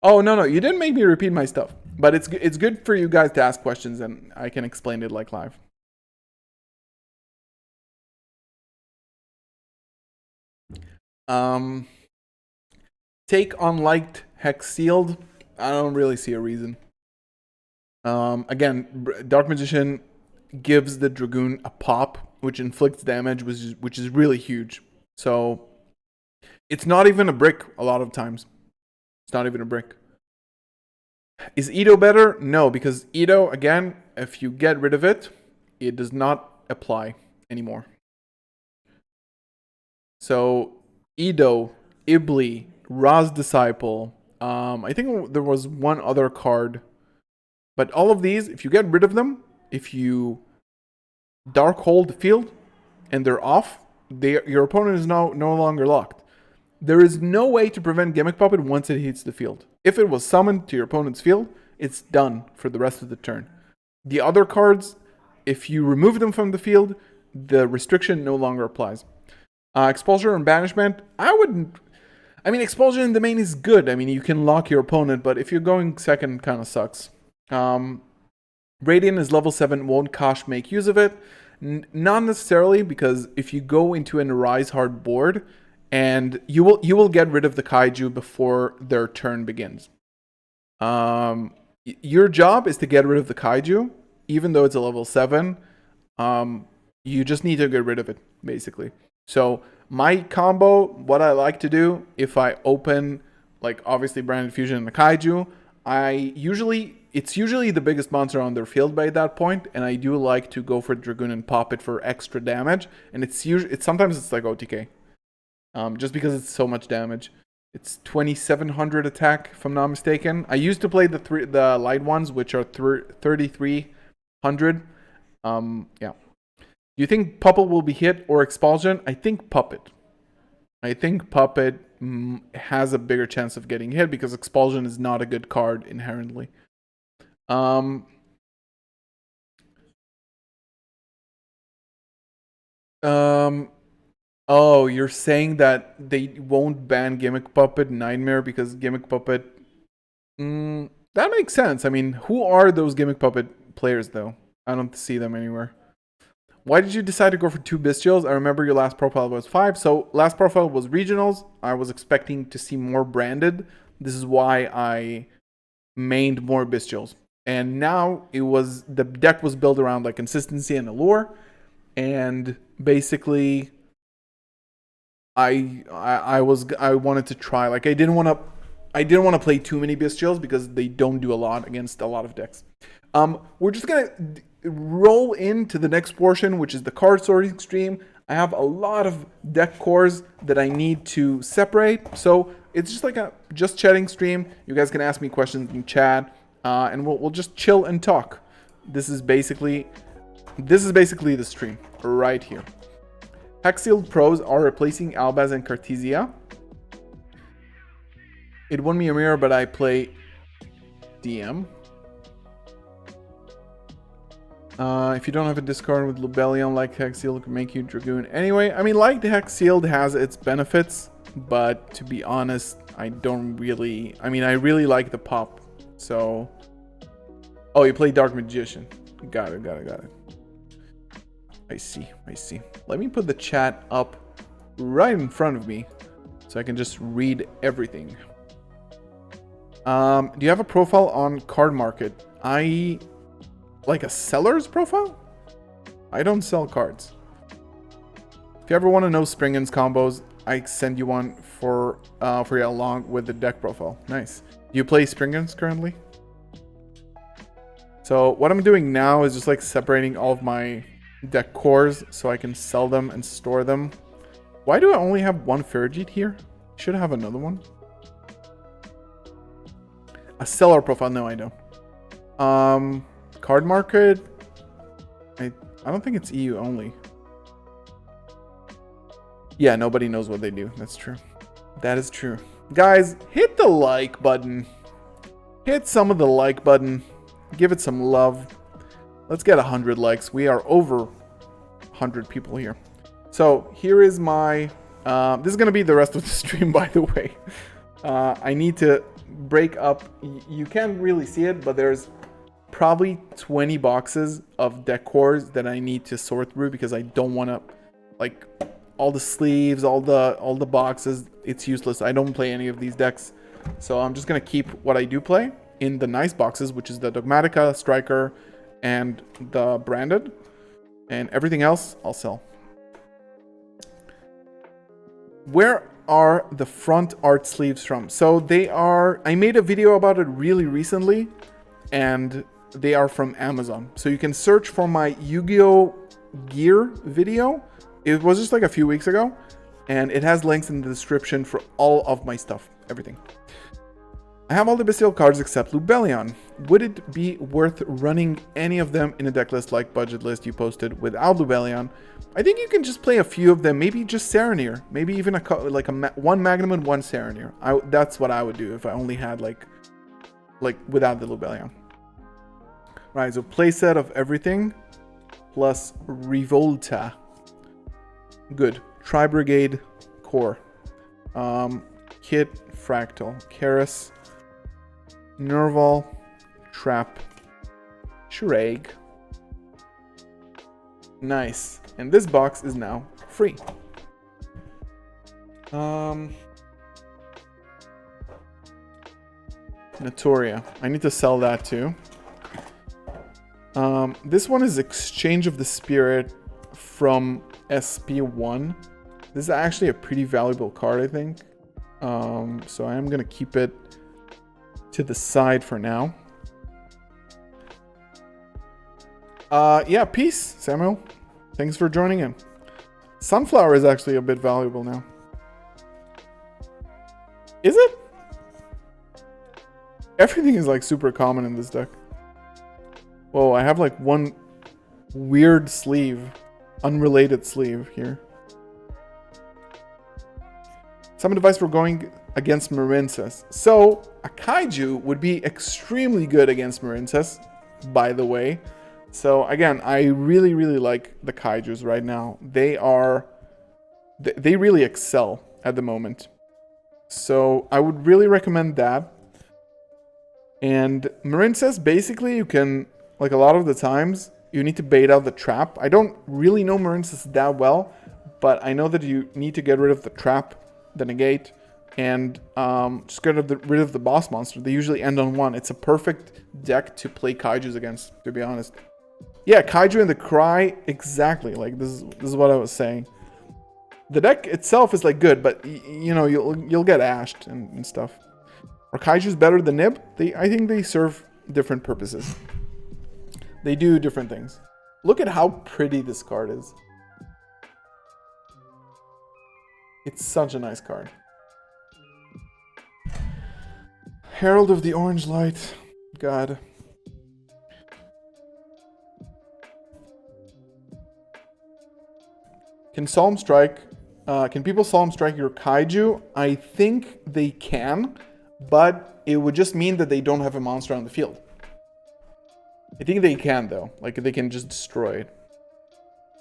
Oh, no, you didn't make me repeat my stuff, but it's good for you guys to ask questions and I can explain it like live. Take Unliked Hex Sealed. I don't really see a reason. Again, Dark Magician gives the Dragoon a pop, which inflicts damage, which is really huge. So it's not even a brick a lot of times. It's not even a brick. Is Edo better? No, because Edo, again, if you get rid of it, it does not apply anymore. So Edo, Ibli, Ra's Disciple, I think there was one other card. But all of these, if you get rid of them, if you Dark Hole the field and they're off, your opponent is no longer locked. There is no way to prevent Gimmick Puppet once it hits the field. If it was summoned to your opponent's field, it's done for the rest of the turn. The other cards, if you remove them from the field, the restriction no longer applies. Expulsion and Banishment, Expulsion in the main is good. I mean, you can lock your opponent, but if you're going second, kind of sucks. Radiant is level 7, won't Kosh make use of it? Not necessarily, because if you go into an Arise Hard board, and you will get rid of the Kaiju before their turn begins. Your job is to get rid of the Kaiju, even though it's a level 7. You just need to get rid of it, basically. So my combo, what I like to do, if I open, like obviously Branded Fusion and the Kaiju, it's usually the biggest monster on their field by that point, and I do like to go for Dragoon and pop it for extra damage, and sometimes it's like OTK, just because it's so much damage. It's 2700 attack, if I'm not mistaken. I used to play the light ones, which are 3300. Yeah. Do you think Puppet will be hit or Expulsion? I think Puppet. I think Puppet has a bigger chance of getting hit because Expulsion is not a good card inherently. Oh, you're saying that they won't ban Gimmick Puppet Nightmare because Gimmick Puppet... that makes sense. I mean, who are those Gimmick Puppet players, though? I don't see them anywhere. Why did you decide to go for 2 Bestials? I remember your last profile was 5. So last profile was regionals. I was expecting to see more branded. This is why I mained more Bestials. And now the deck was built around like consistency and allure. And basically I wanted to try, like I didn't want to play too many Bestials because they don't do a lot against a lot of decks. We're just gonna roll into the next portion, which is the card sorting stream. I have a lot of deck cores that I need to separate, so it's just like a just chatting stream. You guys can ask me questions in chat, and we'll just chill and talk. This is basically the stream right here. Hexsealed Pros are replacing Albaz and Cartesia. It won me a mirror, but I play DM. If you don't have a discard with Lubellion, like Hex Shield can make you Dragoon. Anyway, I mean, like the Hex Shield has its benefits, but to be honest, I don't really... I mean, I really like the pop, so... Oh, you play Dark Magician. Got it. I see. Let me put the chat up right in front of me so I can just read everything. Do you have a profile on Card Market? Like a seller's profile? I don't sell cards. If you ever want to know Springen's combos, I send you one for you along with the deck profile. Nice. Do you play Springen's currently? So what I'm doing now is just like separating all of my deck cores so I can sell them and store them. Why do I only have one Ferrijit here? Should I have another one? A seller profile? No, I don't. Card Market? I don't think it's EU only. Yeah, nobody knows what they do. That's true. That is true. Guys, hit the like button. Hit some of the like button. Give it some love. Let's get 100 likes. We are over 100 people here. So here is my... this is going to be the rest of the stream, by the way. I need to break up... You can't really see it, but there's probably 20 boxes of deck cores that I need to sort through because I don't want to... Like, all the sleeves, all the boxes, it's useless. I don't play any of these decks. So I'm just going to keep what I do play in the nice boxes, which is the Dogmatica, Striker, and the Branded. And everything else, I'll sell. Where are the front art sleeves from? So they are... I made a video about it really recently, and they are from Amazon. So you can search for my Yu-Gi-Oh! Gear video. It was just like a few weeks ago, and it has links in the description for all of my stuff, everything. I have all the Bestial cards except Lubellion. Would it be worth running any of them in a deck list like budget list you posted without Lubellion? I think you can just play a few of them, maybe just Serenir, maybe even one Magnum and one Serenir. That's what I would do if I only had like without the Lubellion. Right, so playset of everything plus Revolta. Good. Tri-Brigade Core. Kit, Fractal, Karis, Nerval, Trap, Shirag. Nice. And this box is now free. Notoria. I need to sell that too. This one is Exchange of the Spirit from SP1. This is actually a pretty valuable card, I think. So I am going to keep it to the side for now. Yeah, peace, Samuel. Thanks for joining in. Sunflower is actually a bit valuable now. Is it? Everything is like super common in this deck. Whoa, I have like one weird sleeve, unrelated sleeve here. Some advice for going against Marincess. So, a Kaiju would be extremely good against Marincess, by the way. So, again, I really, really like the Kaijus right now. They really excel at the moment. So, I would really recommend that. And Marincess, basically, you can, like a lot of the times, you need to bait out the trap. I don't really know Marincess that well, but I know that you need to get rid of the trap, the negate, and just get rid of the boss monster. They usually end on one. It's a perfect deck to play Kaijus against, to be honest. Yeah, Kaiju and the Cry, exactly. Like this is what I was saying. The deck itself is like good, but you know you'll get ashed and stuff. Are Kaijus better than Nib? I think they serve different purposes. They do different things. Look at how pretty this card is. It's such a nice card. Herald of the Orange Light. God. Can Solemn Strike... can people Solemn Strike your Kaiju? I think they can, but it would just mean that they don't have a monster on the field. I think they can, though. Like, they can just destroy it.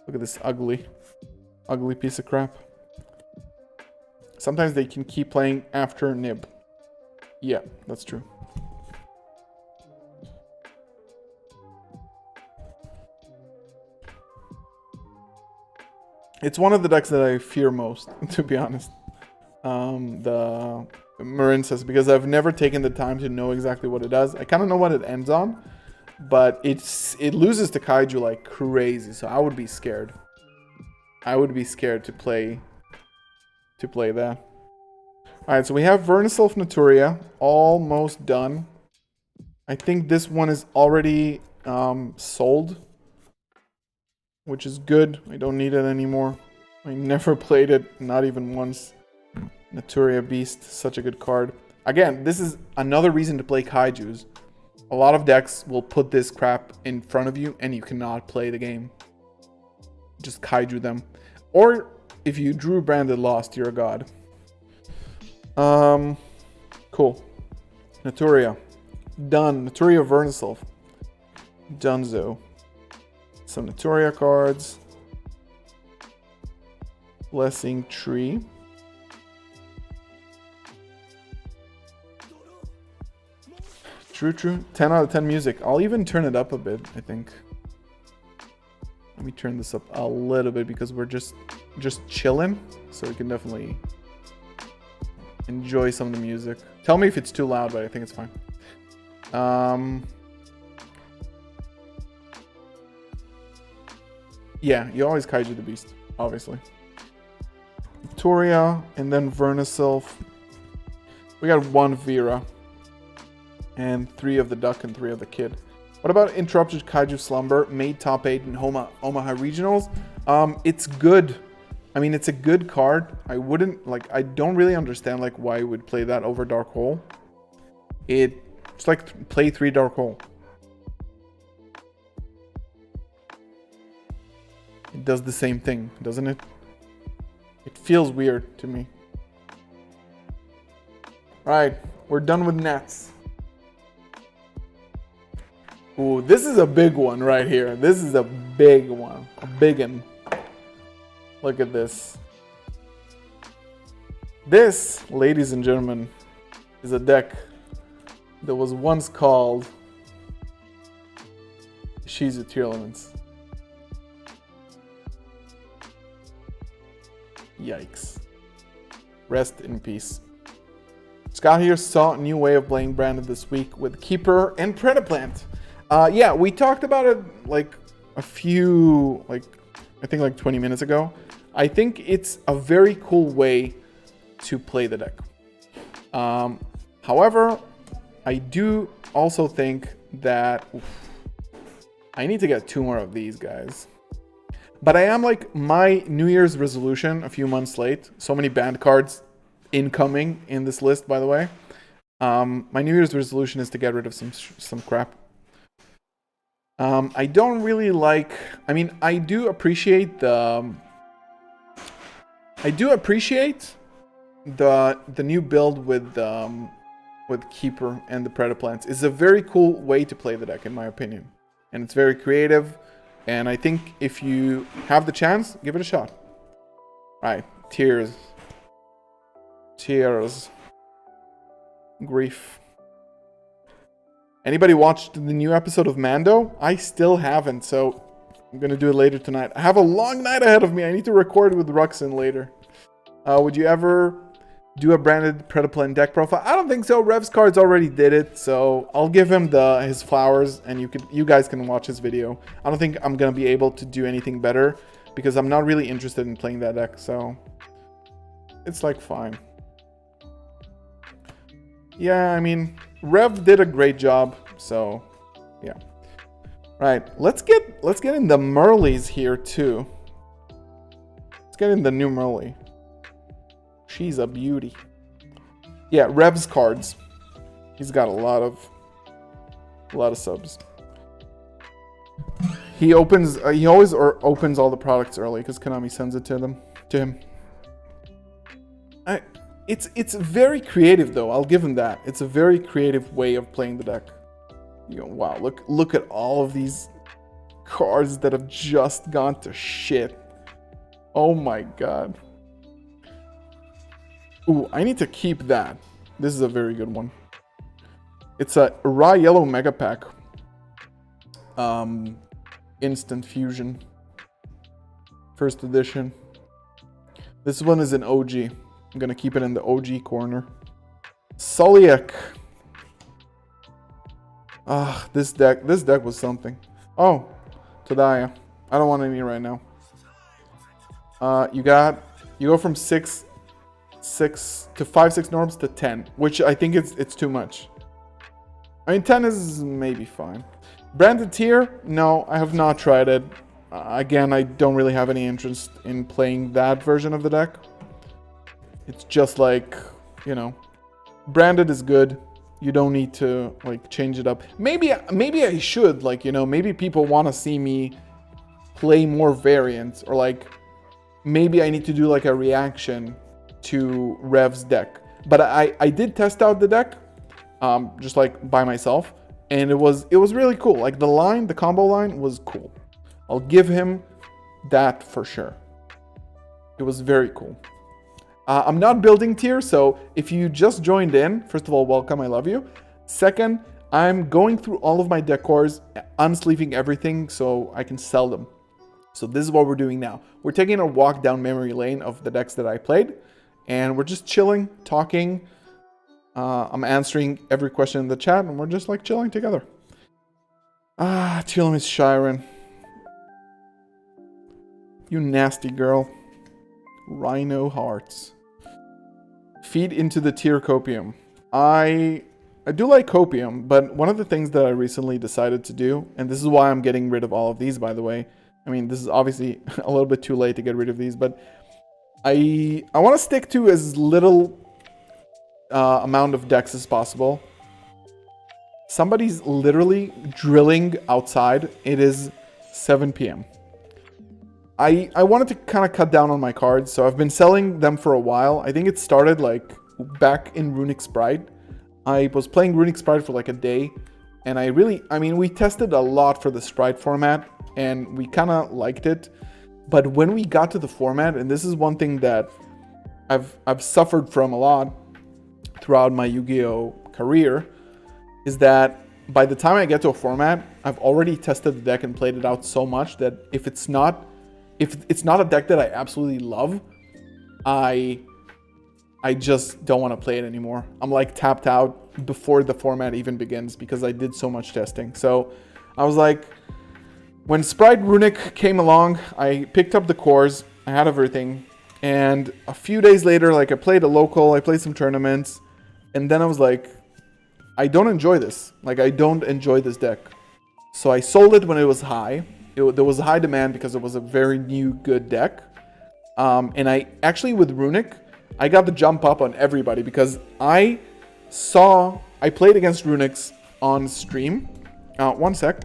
Look at this ugly piece of crap. Sometimes they can keep playing after Nib. Yeah, that's true. It's one of the decks that I fear most, to be honest. The Marinsas, because I've never taken the time to know exactly what it does. I kind of know what it ends on, but it loses to Kaiju like crazy, so I would be scared. I would be scared to play that. Alright, so we have Verniself Naturia, almost done. I think this one is already sold, which is good. I don't need it anymore. I never played it, not even once. Naturia Beast, such a good card. Again, this is another reason to play Kaijus. A lot of decks will put this crap in front of you and you cannot play the game. Just Kaiju them. Or if you drew Branded Lost, you're a god. Cool. Naturia. Done. Naturia Verniself. Dunzo. Some Naturia cards. Blessing Tree. True. 10 out of 10 music. I'll even turn it up a bit, I think. Let me turn this up a little bit because we're just chilling. So we can definitely enjoy some of the music. Tell me if it's too loud, but I think it's fine. Yeah, you always Kaiju the Beast, obviously. Victoria, and then Verniself. We got 1 Vera. And 3 of the Duck and 3 of the Kid. What about Interrupted Kaiju Slumber? Made top 8 in Omaha Regionals. It's good. I mean, it's a good card. I don't really understand like why you would play that over Dark Hole. It's like play 3 Dark Hole. It does the same thing, doesn't it? It feels weird to me. Right, we're done with Nats. Ooh, this is a big one right here. This is a big one. A big one. Look at this. This, ladies and gentlemen, is a deck that was once called Shizu Tier Elements. Yikes. Rest in peace. Scott here saw a new way of playing Branded this week with Keeper and Predaplant. Yeah, we talked about it like a few, I think like 20 minutes ago. I think it's a very cool way to play the deck. However, I do also think that I need to get 2 more of these guys. But I am like my New Year's resolution a few months late. So many banned cards incoming in this list, by the way. My New Year's resolution is to get rid of some crap. I don't really like. I mean, I do appreciate the. I do appreciate the new build with Keeper and the Predaplants. It's a very cool way to play the deck, in my opinion, and it's very creative. And I think if you have the chance, give it a shot. Right, tears. Grief. Anybody watched the new episode of Mando? I still haven't, so I'm going to do it later tonight. I have a long night ahead of me. I need to record with Ruxin later. Would you ever do a Branded Predaplant deck profile? I don't think so. Rev's Cards already did it, so I'll give him his flowers, and you guys can watch his video. I don't think I'm going to be able to do anything better, because I'm not really interested in playing that deck, so it's like fine. Yeah, I mean, Rev did a great job, so yeah. Right, let's get in the Merleys here too. Let's get in the new Merley. She's a beauty. Yeah, Rev's Cards. He's got a lot of subs. He opens. He always opens all the products early because Konami sends it to him. It's very creative though. I'll give him that. It's a very creative way of playing the deck. You know, wow, look at all of these cards that have just gone to shit. Oh my god. Ooh, I need to keep that. This is a very good one. It's a raw yellow mega pack. Instant fusion. First edition. This one is an OG. I'm gonna keep it in the OG corner. Soliak. Ah, this deck was something. Oh, Tadaya. I don't want any right now. You go from 6 to 5/6 norms to 10, which I think it's too much. I mean, 10 is maybe fine. Branded tier? No, I have not tried it. Again, I don't really have any interest in playing that version of the deck. It's just like, you know, branded is good. You don't need to like change it up. Maybe I should, like, you know, maybe people want to see me play more variants, or like maybe I need to do like a reaction to Rev's deck. But I did test out the deck, just like by myself, and it was really cool. Like the combo line was cool. I'll give him that for sure. It was very cool. I'm not building tier, so if you just joined in, first of all, welcome, I love you. Second, I'm going through all of my decors, unsleeving everything so I can sell them. So this is what we're doing now. We're taking a walk down memory lane of the decks that I played, and we're just chilling, talking. I'm answering every question in the chat, and we're just like chilling together. Chilling with Shiren. You nasty girl. Rhino hearts. Feed into the tier copium. I do like copium, but one of the things that I recently decided to do, and this is why I'm getting rid of all of these, by the way. I mean, this is obviously a little bit too late to get rid of these, but I want to stick to as little amount of decks as possible. Somebody's literally drilling outside. It is 7 p.m. I wanted to kind of cut down on my cards, so I've been selling them for a while. I think it started like back in Runic Sprite. I was playing Runic Sprite for like a day, and I mean, we tested a lot for the Sprite format, and we kind of liked it. But when we got to the format, and this is one thing that I've suffered from a lot throughout my Yu-Gi-Oh career, is that by the time I get to a format, I've already tested the deck and played it out so much that if it's not a deck that I absolutely love, I just don't want to play it anymore. I'm like tapped out before the format even begins because I did so much testing. So I was like, when Sprite Runic came along, I picked up the cores, I had everything, and a few days later, like I played a local, I played some tournaments, and then I was like, I don't enjoy this. Like, I don't enjoy this deck. So I sold it when it was high. There was a high demand because it was a very new, good deck. And I actually, with Runic, I got the jump up on everybody because I played against Runics on stream. One sec.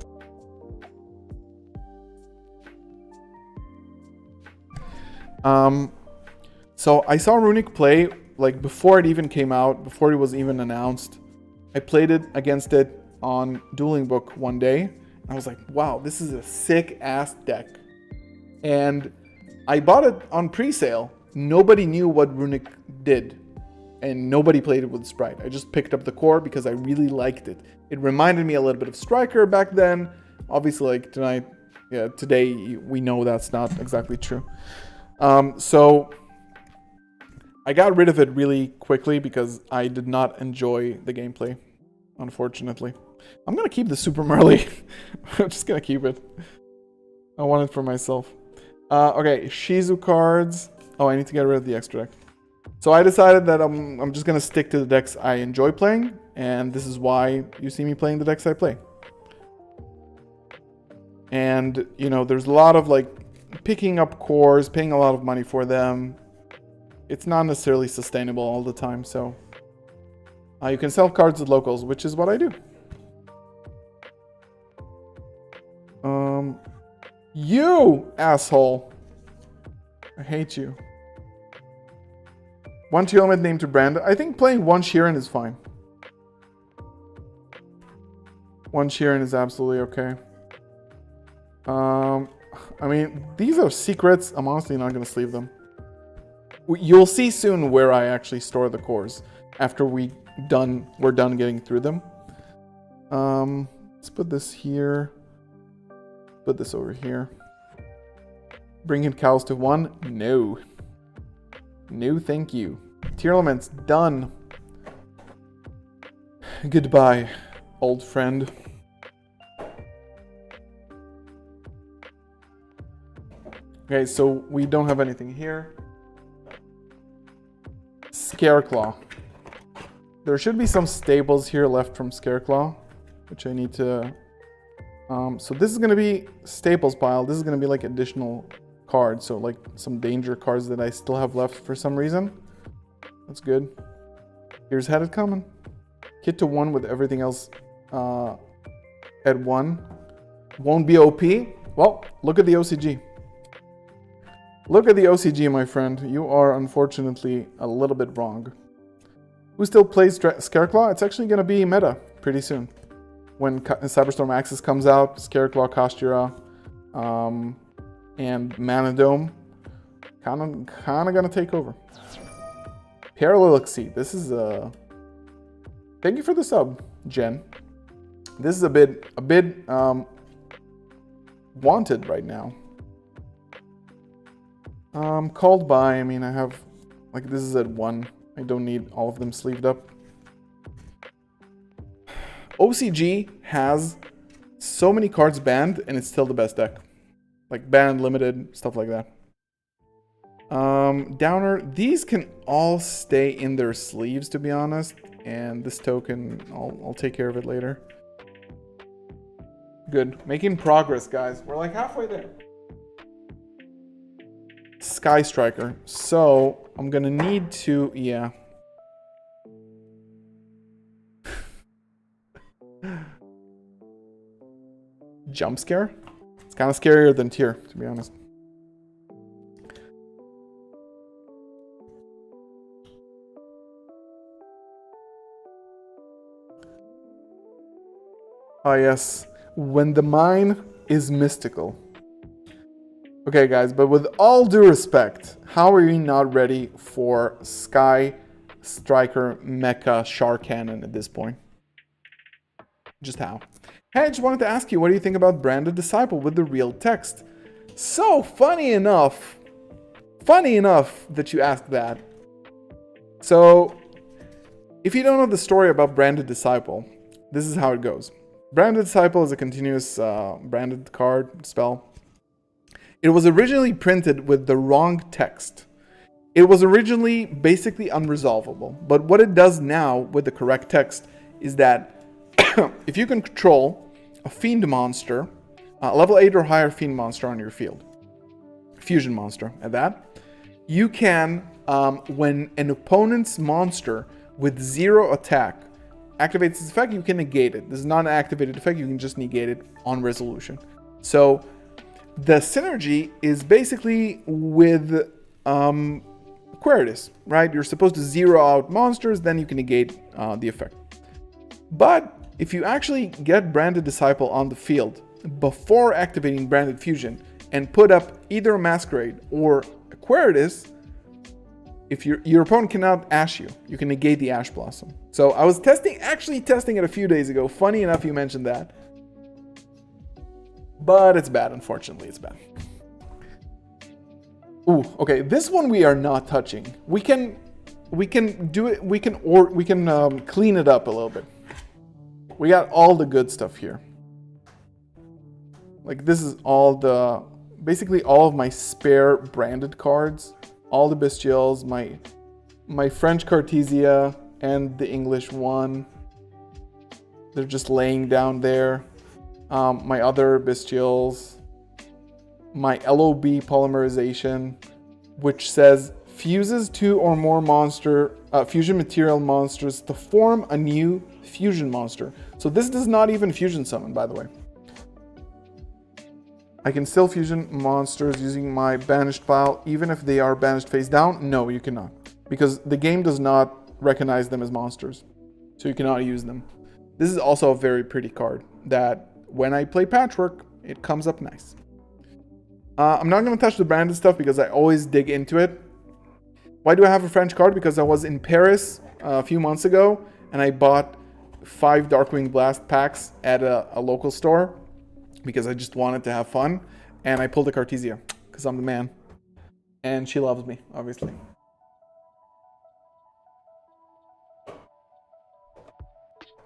So I saw Runic play like before it even came out, before it was even announced. I played it against it on Dueling Book one day. I was like, wow, this is a sick ass deck. And I bought it on pre-sale. Nobody knew what Runic did, and nobody played it with Sprite. I just picked up the core because I really liked it. It reminded me a little bit of Striker back then. Obviously, like today we know that's not exactly true. So I got rid of it really quickly because I did not enjoy the gameplay, unfortunately. I'm gonna keep the Super Merly. I'm just gonna keep it. I want it for myself. Okay, Shizu cards. Oh, I need to get rid of the extra deck. So I decided that I'm just gonna stick to the decks I enjoy playing, and this is why you see me playing the decks I play. And you know, there's a lot of like picking up cores, paying a lot of money for them. It's not necessarily sustainable all the time, so you can sell cards at locals, which is what I do. You asshole! I hate you. One Tearlament named to Branded. I think playing one Sheeran is fine. One Sheeran is absolutely okay. I mean, these are secrets. I'm honestly not going to sleeve them. You'll see soon where I actually store the cores after we're done getting through them. Let's put this here. Put this over here. Bringing cows to 1? No. No, thank you. Tearlaments done. Goodbye, old friend. Okay, so we don't have anything here. Scareclaw. There should be some staples here left from Scareclaw, which I need to... so this is going to be staples pile. This is going to be like additional cards. So like some danger cards that I still have left for some reason. That's good. Here's Headed coming. Kit to 1 with everything else at 1. Won't be OP? Well, look at the OCG. Look at the OCG, my friend. You are unfortunately a little bit wrong. Who still plays Scareclaw? It's actually going to be meta pretty soon. When Cyberstorm Axis comes out, Scareclaw, Kashtira, and Manadome kind of going to take over. Parallelixy. This is thank you for the sub, Jen. This is a bit wanted right now. Called by, I mean, I have, like, this is at 1. I don't need all of them sleeved up. OCG has so many cards banned, and it's still the best deck. Like, banned, limited, stuff like that. Downer, these can all stay in their sleeves, to be honest. And this token, I'll take care of it later. Good. Making progress, guys. We're like halfway there. Sky Striker. So I'm gonna need to, yeah. Jump scare? It's kind of scarier than Tear, to be honest. Oh yes, when the mine is mystical. Okay, guys, but with all due respect, how are you not ready for Sky Striker Mecha Shark Cannon at this point? Just how? Hey, I just wanted to ask you, what do you think about Branded Disciple with the real text? So, funny enough that you asked that. So, if you don't know the story about Branded Disciple, this is how it goes. Branded Disciple is a continuous branded card spell. It was originally printed with the wrong text. It was originally basically unresolvable, but what it does now with the correct text is that if you can control a fiend monster, a level 8 or higher fiend monster on your field, fusion monster at that, you can, when an opponent's monster with 0 attack activates its effect, you can negate it. This is not an activated effect, you can just negate it on resolution. So the synergy is basically with Aquarius, right? You're supposed to zero out monsters, then you can negate the effect. But if you actually get Branded Disciple on the field before activating Branded Fusion and put up either Masquerade or Aquarius, if your opponent cannot Ash you, you can negate the Ash Blossom. So I was actually testing it a few days ago. Funny enough you mentioned that. But it's bad, unfortunately, it's bad. Ooh, okay, this one we are not touching. We can do it, we can clean it up a little bit. We got all the good stuff here. Like, this is all basically all of my spare branded cards. All the bestials, my French Cartesia and the English one. They're just laying down there. My other bestials, my LOB polymerization, which says fuses 2 or more fusion material monsters to form a new fusion monster. So this does not even fusion summon, by the way. I can still fusion monsters using my banished pile, even if they are banished face down. No, you cannot, because the game does not recognize them as monsters. So you cannot use them. This is also a very pretty card that when I play Patchwork, it comes up nice. I'm not going to touch the branded stuff because I always dig into it. Why do I have a French card? Because I was in Paris a few months ago and I bought 5 Darkwing Blast packs at a local store because I just wanted to have fun. And I pulled a Cartesia because I'm the man. And she loves me, obviously.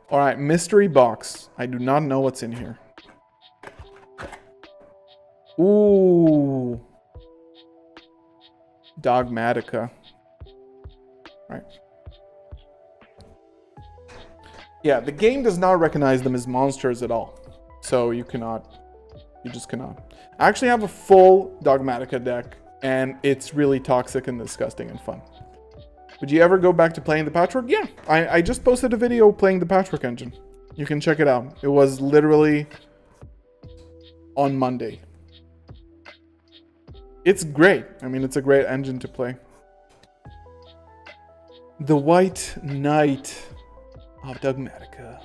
All right, mystery box. I do not know what's in here. Ooh. Dogmatica. Right. Yeah, the game does not recognize them as monsters at all. So you just cannot. I actually have a full Dogmatica deck, and it's really toxic and disgusting and fun. Would you ever go back to playing the Patchwork? Yeah, I just posted a video playing the Patchwork engine. You can check it out. It was literally on Monday. It's great. I mean, it's a great engine to play. The White Knight of Dogmatica.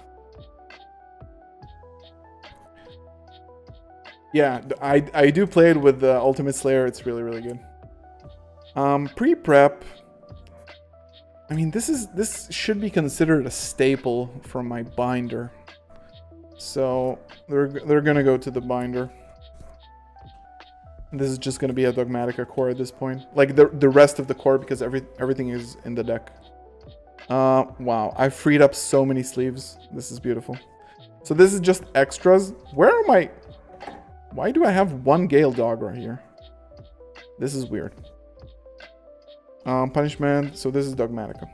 Yeah, I do play it with the Ultimate Slayer. It's really, really good. Pre-prep. I mean, this should be considered a staple from my binder. So they're gonna go to the binder. This is just gonna be a Dogmatica core at this point. Like the rest of the core, because everything is in the deck. Wow, I freed up so many sleeves. This is beautiful. So this is just extras. Where am I? Why do I have one Gale Dog right here? This is weird. Punishment. So this is Dogmatica.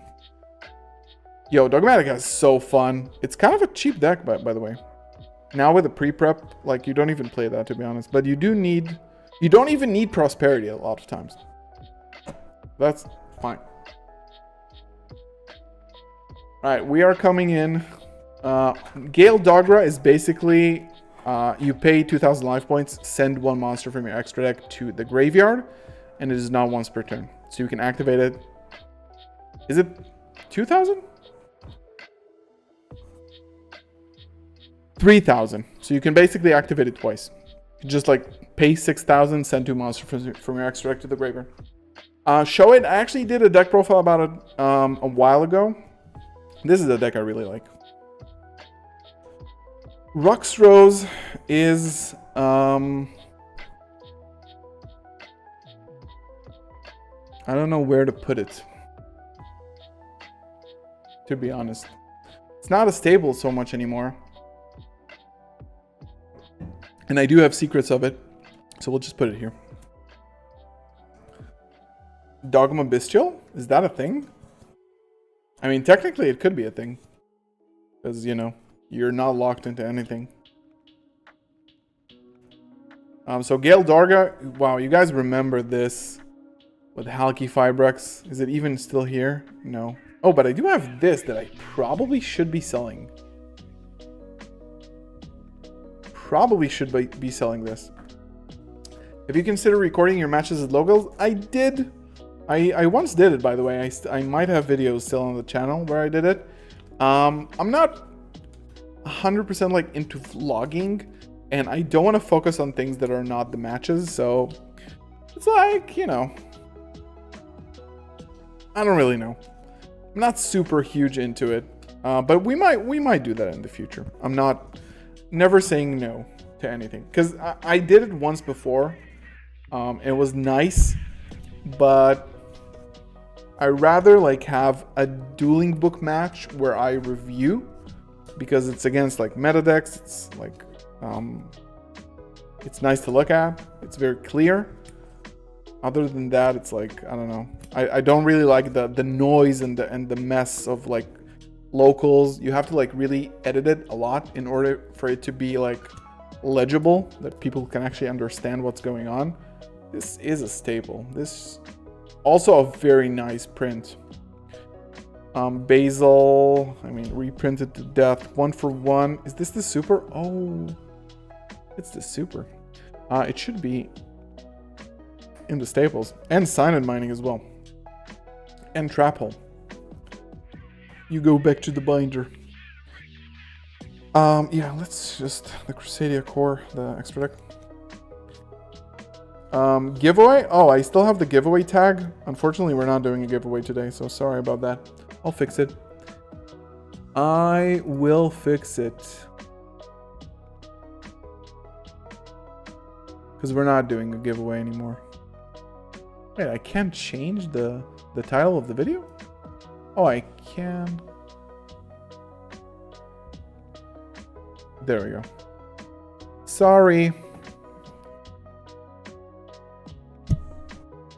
Yo, Dogmatica is so fun. It's kind of a cheap deck, by the way. Now with the pre-prep, like you don't even play that, to be honest. But you don't even need Prosperity a lot of times. That's fine. Alright, we are coming in. Gale Dogra is basically you pay 2,000 life points, send one monster from your extra deck to the graveyard, and it is not once per turn. So you can activate it. Is it 2,000? 3,000. So you can basically activate it twice. You just like pay 6,000, send 2 monsters from your extra deck to the graveyard. Show it. I actually did a deck profile about it a while ago. This is a deck I really like. Rux Rose is I don't know where to put it, to be honest. It's not a staple so much anymore. And I do have secrets of it, so we'll just put it here. Dogma Bestial? Is that a thing? I mean, technically it could be a thing. Because, you know, you're not locked into anything. So Gale Darga, wow, you guys remember this with Halki Fibrex. Is it even still here? No. Oh, but I do have this that I probably should be selling. Probably should be selling this. If you consider recording your matches as locals, I did. I once did it, by the way. I might have videos still on the channel where I did it. I'm not 100% like into vlogging, and I don't want to focus on things that are not the matches. So it's like, you know, I don't really know. I'm not super huge into it, but we might do that in the future. I'm never saying no to anything, because I did it once before. It was nice, but I rather like have a dueling book match where I review, because it's against like meta decks. It's like it's nice to look at. It's very clear. Other than that, it's like, I don't know. I don't really like the noise and the mess of like locals. You have to like really edit it a lot in order for it to be like legible, that people can actually understand what's going on. This is a staple. This also a very nice print. Basil, I mean, reprinted to death, 1-for-1. Is this the super? Oh, it's the super. It should be in the staples, and Cyanide Mining as well. and trap hole. You go back to the binder. Yeah, let's just the Crusadia core, the extra deck. Giveaway? Oh, I still have the giveaway tag. Unfortunately, we're not doing a giveaway today, so sorry about that. I'll fix it. I will fix it. Because we're not doing a giveaway anymore. Wait, I can't change the title of the video? Oh, I can. There we go. Sorry.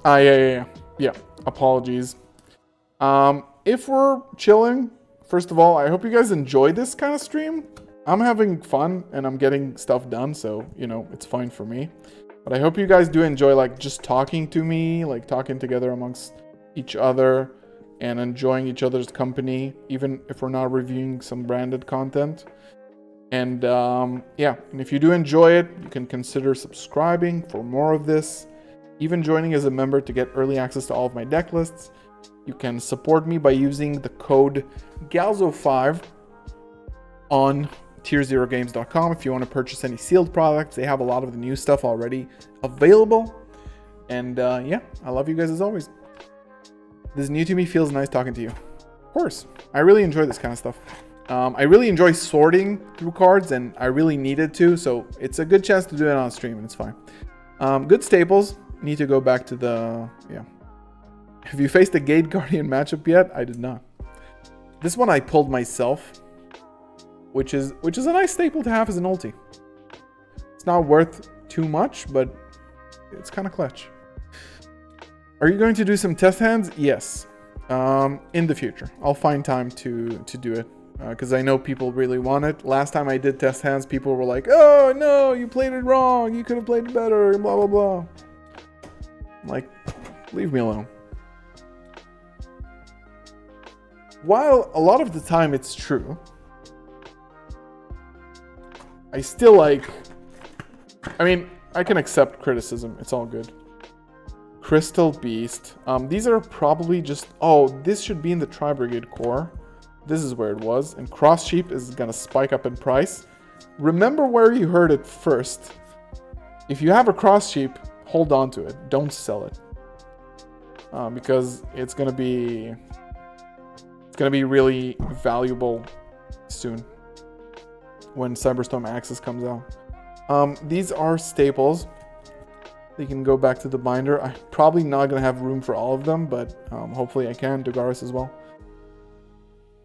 Yeah. Apologies. If we're chilling, first of all, I hope you guys enjoy this kind of stream. I'm having fun and I'm getting stuff done, so, you know, it's fine for me. But I hope you guys do enjoy, like, just talking to me, like, talking together amongst each other and enjoying each other's company, even if we're not reviewing some branded content. And, yeah, and if you do enjoy it, you can consider subscribing for more of this, even joining as a member to get early access to all of my deck lists. You can support me by using the code GALZO5 on tzero if you want to purchase any sealed products. They have a lot of the new stuff already available. And yeah, I love you guys as always. This is new to me, feels nice talking to you. Of course, I really enjoy this kind of stuff. I really enjoy sorting through cards, and I really needed to, so it's a good chance to do it on stream, and it's fine. Good staples. Need to go back to the... yeah. Have you faced a Gate Guardian matchup yet? I did not. This one I pulled myself, which is a nice staple to have as an ulti. It's not worth too much, but it's kind of clutch. Are you going to do some test hands? Yes. In the future. I'll find time to do it. Because I know people really want it. Last time I did test hands, people were like, oh no, you played it wrong. You could have played it better, blah, blah, blah. I'm like, leave me alone. While a lot of the time it's true, I still like... I mean, I can accept criticism. It's all good. Crystal Beast. These are probably just... oh, this should be in the Tri-Brigade core. This is where it was. And Cross Sheep is going to spike up in price. Remember where you heard it first. If you have a Cross Sheep, hold on to it. Don't sell it. Because it's going to be... it's going to be really valuable soon. When Cyberstorm Axis comes out. These are staples. You can go back to the binder. I'm probably not going to have room for all of them, but hopefully I can. Dogaris as well.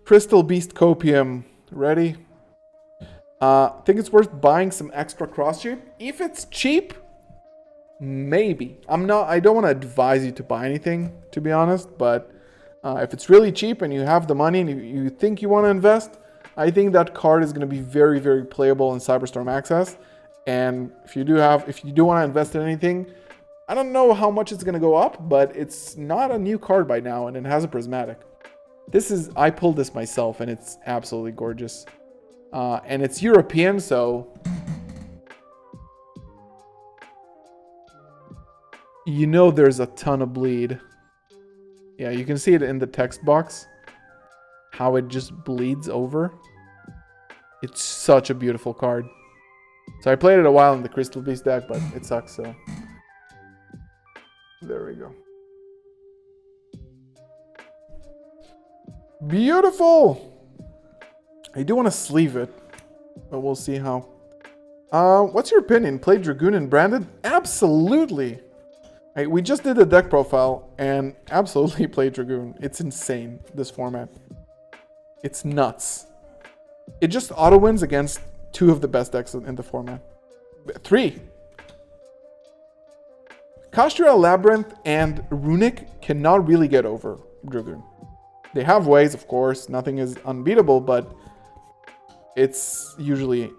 Crystal Beast Copium. Ready? Think it's worth buying some extra cross sheep? If it's cheap, maybe. I don't want to advise you to buy anything, to be honest, but if it's really cheap and you have the money and you think you want to invest, I think that card is going to be very, very playable in Cyberstorm Access. And if you do want to invest in anything, I don't know how much it's going to go up, but it's not a new card by now, and it has a prismatic. I pulled this myself, and it's absolutely gorgeous. And it's European, so... you know there's a ton of bleed. Yeah, you can see it in the text box. How it just bleeds over. It's such a beautiful card. So I played it a while in the Crystal Beast deck, but it sucks, so... there we go. Beautiful! I do want to sleeve it, but we'll see how. What's your opinion? Play Dragoon and Branded? Absolutely! We just did a deck profile, and absolutely play Dragoon. It's insane, this format. It's nuts. It just auto-wins against 2 of the best decks in the format. 3! Kashtira, Labyrinth, and Runic cannot really get over Dragoon. They have ways, of course. Nothing is unbeatable, but it's usually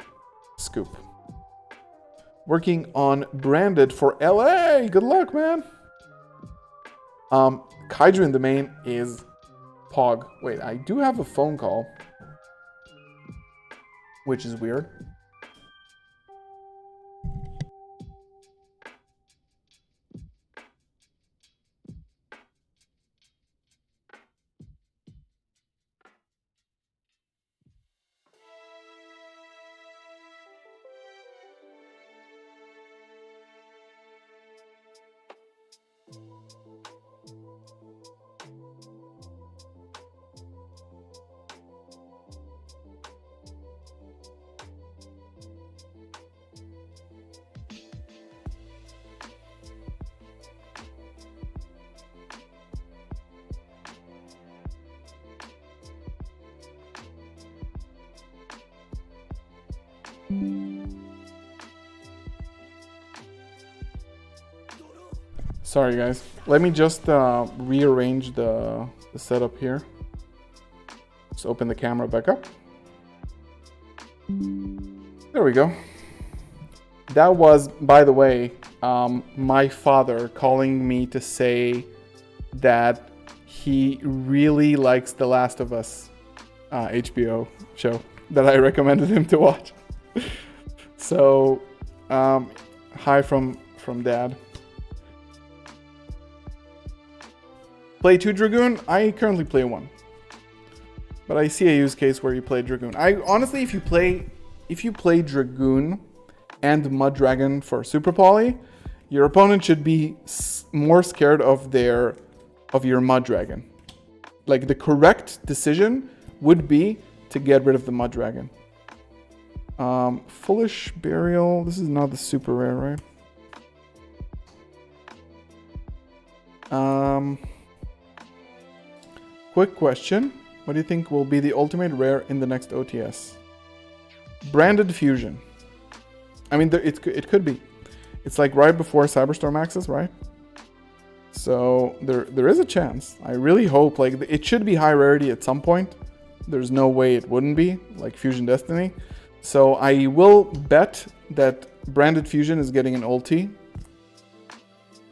scoop. Working on Branded for LA. Good luck, man. Kaiju in the main is Pog. Wait, I do have a phone call, which is weird. Sorry, guys. Let me just rearrange the setup here. Just open the camera back up. There we go. That was, by the way, my father calling me to say that he really likes The Last of Us HBO show that I recommended him to watch. So, hi from Dad. Play 2 Dragoon? I currently play 1. But I see a use case where you play Dragoon. I honestly, if you play Dragoon and Mud Dragon for Super Poly, your opponent should be more scared of your Mud Dragon. Like, the correct decision would be to get rid of the Mud Dragon. Foolish Burial. This is not the super rare, right? Quick question. What do you think will be the ultimate rare in the next OTS? Branded Fusion. I mean, it could be. It's like right before Cyberstorm Access, right? So there is a chance. I really hope, like, it should be high rarity at some point. There's no way it wouldn't be, like Fusion Destiny. So I will bet that Branded Fusion is getting an ulti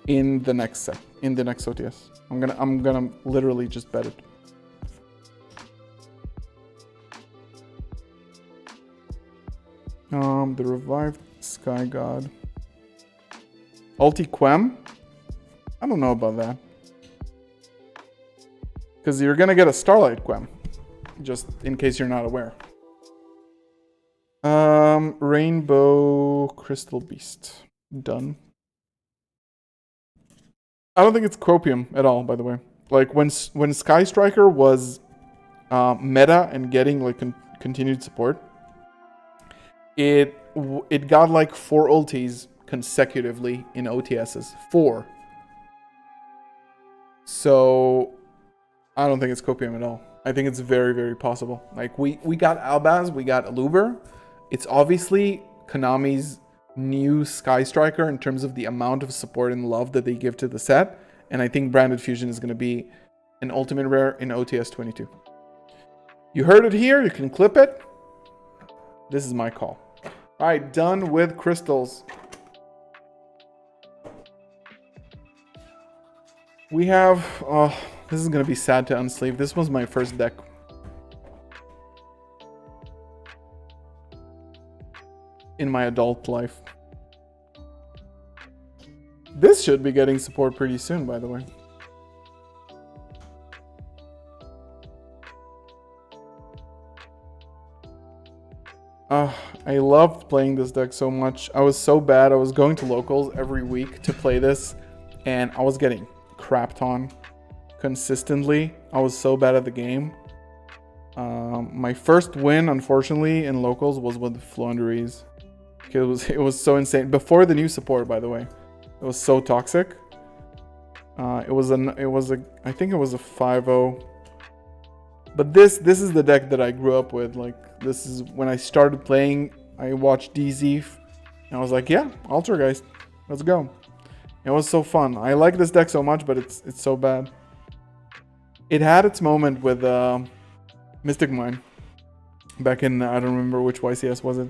in the next set, in the next OTS. I'm gonna literally just bet it. The Revived Sky God. Ulti Quem? I don't know about that. Because you're gonna get a Starlight Quem. Just in case you're not aware. Rainbow Crystal Beast. Done. I don't think it's Copium at all, by the way. Like, when Sky Striker was meta and getting, like, continued support, it got like 4 ultis consecutively in OTSs. 4. So I don't think it's Copium at all. I think it's very, very possible. Like, we got Albaz, we got Aluber. It's obviously Konami's new Sky Striker in terms of the amount of support and love that they give to the set. And I think Branded Fusion is going to be an ultimate rare in OTS 22. You heard it here. You can clip it. This is my call. All right, done with crystals. We have... this is going to be sad to unsleeve. This was my first deck. In my adult life. This should be getting support pretty soon, by the way. I loved playing this deck so much. I was so bad. I was going to locals every week to play this, and I was getting crapped on consistently. I was so bad at the game. My first win, unfortunately, in locals was with Flaunderies. It was so insane. Before the new support, by the way. It was so toxic. I think it was a 5-0. But this is the deck that I grew up with. Like, this is when I started playing. I watched DZ, and I was like, yeah, Altergeist, let's go. It was so fun. I like this deck so much, but it's so bad. It had its moment with Mystic Mine back in, I don't remember which YCS was it.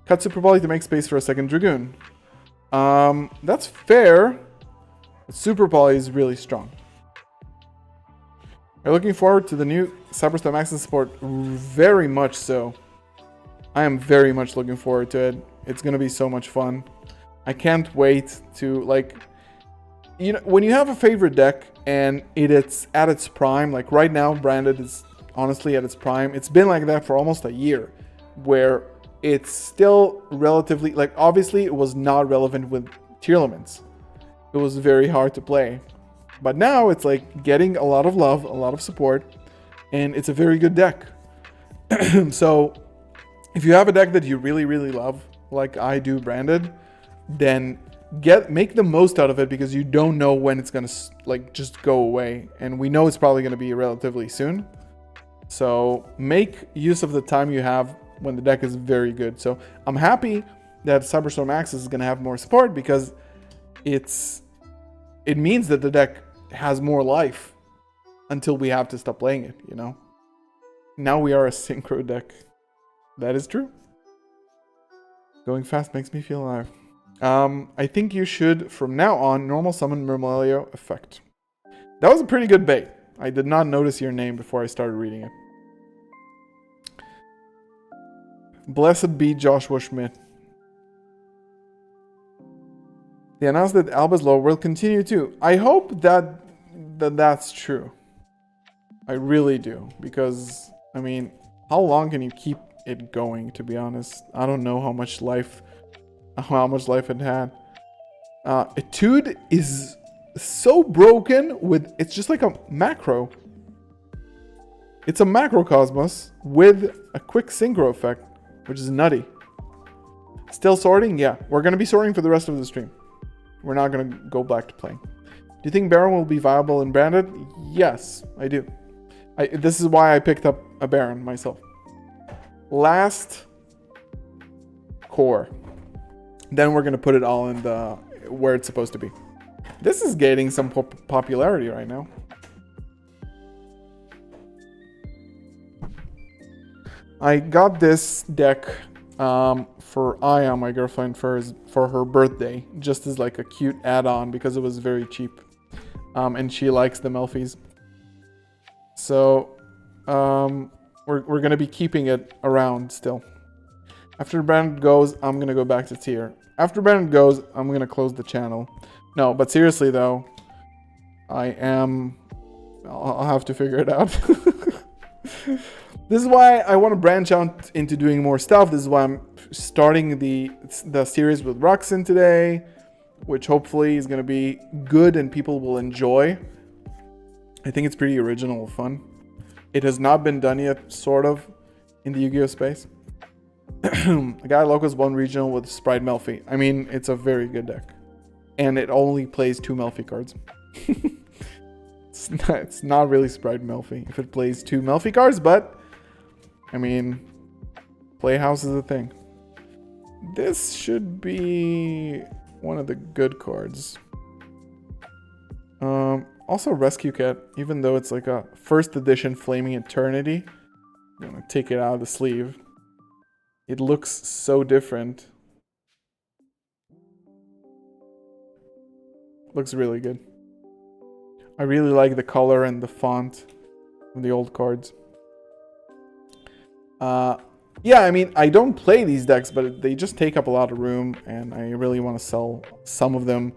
Cut Super Poly to make space for a second Dragoon. That's fair. But Super Poly is really strong. We're looking forward to the new Cyberstorm Access support. Very much so. I am very much looking forward to it. It's going to be so much fun. I can't wait to, like... You know, when you have a favorite deck and it's at its prime, like right now, Branded is honestly at its prime. It's been like that for almost a year, where it's still relatively, like, obviously it was not relevant with tier limits. It was very hard to play. But now it's like getting a lot of love, a lot of support, and it's a very good deck. So if you have a deck that you really, really love, like I do Branded, then make the most out of it, because you don't know when it's gonna like just go away, and we know it's probably gonna be relatively soon. So make use of the time you have when the deck is very good. So I'm happy that Cyberstorm Axis is going to have more support because it means that the deck has more life until we have to stop playing it, you know? Now we are a synchro deck. That is true. Going fast makes me feel alive. I think you should, from now on, normal summon Murmillo effect. That was a pretty good bait. I did not notice your name before I started reading it. Blessed be Joshua Schmidt. They announced that Alba's Law will continue too. I hope that's true. I really do. Because, I mean, how long can you keep it going, to be honest? I don't know how much life it had. Etude is so broken with... It's just like a macro. It's a macrocosmos with a quick synchro effect, which is nutty. Still sorting? Yeah. We're going to be sorting for the rest of the stream. We're not going to go back to playing. Do you think Baron will be viable and branded? Yes, I do. This is why I picked up a Baron myself. Last core. Then we're going to put it all in the where it's supposed to be. This is gaining some popularity right now. I got this deck for Aya, my girlfriend, for her birthday, just as like a cute add-on because it was very cheap, and she likes the Melfies. So we're gonna be keeping it around still. After Brandon goes, I'm gonna go back to tier. After Brandon goes, I'm gonna close the channel. No, but seriously though, I'll have to figure it out. This is why I want to branch out into doing more stuff. This is why I'm starting the series with Roxanne today, which hopefully is going to be good and people will enjoy. I think it's pretty original and fun. It has not been done yet, sort of, in the Yu-Gi-Oh space. A guy Locos won regional with Sprite Melfi. I mean, it's a very good deck. And it only plays 2 Melfi cards. It's not really Sprite Melfi if it plays 2 Melfi cards, but I mean, Playhouse is a thing. This should be one of the good cards. Also Rescue Cat, even though it's like a first edition Flaming Eternity. I'm gonna take it out of the sleeve. It looks so different. Looks really good. I really like the color and the font from the old cards. Yeah, I mean, I don't play these decks, but they just take up a lot of room, and I really want to sell some of them.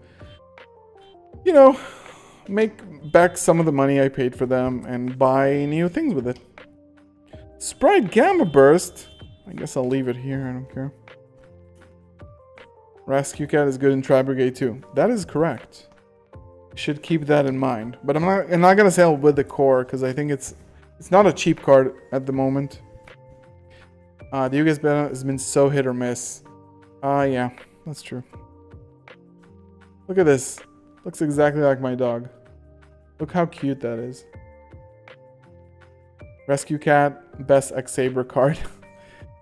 You know, make back some of the money I paid for them and buy new things with it. Sprite Gamma Burst. I guess I'll leave it here, I don't care. Rescue Cat is good in Tri Brigade too. That is correct. Should keep that in mind. But I'm not gonna sell with the core because I think it's not a cheap card at the moment. The Yu-Gi-Oh beta has been so hit or miss. Yeah, that's true. Look at this. Looks exactly like my dog. Look how cute that is. Rescue Cat, best X-Saber card.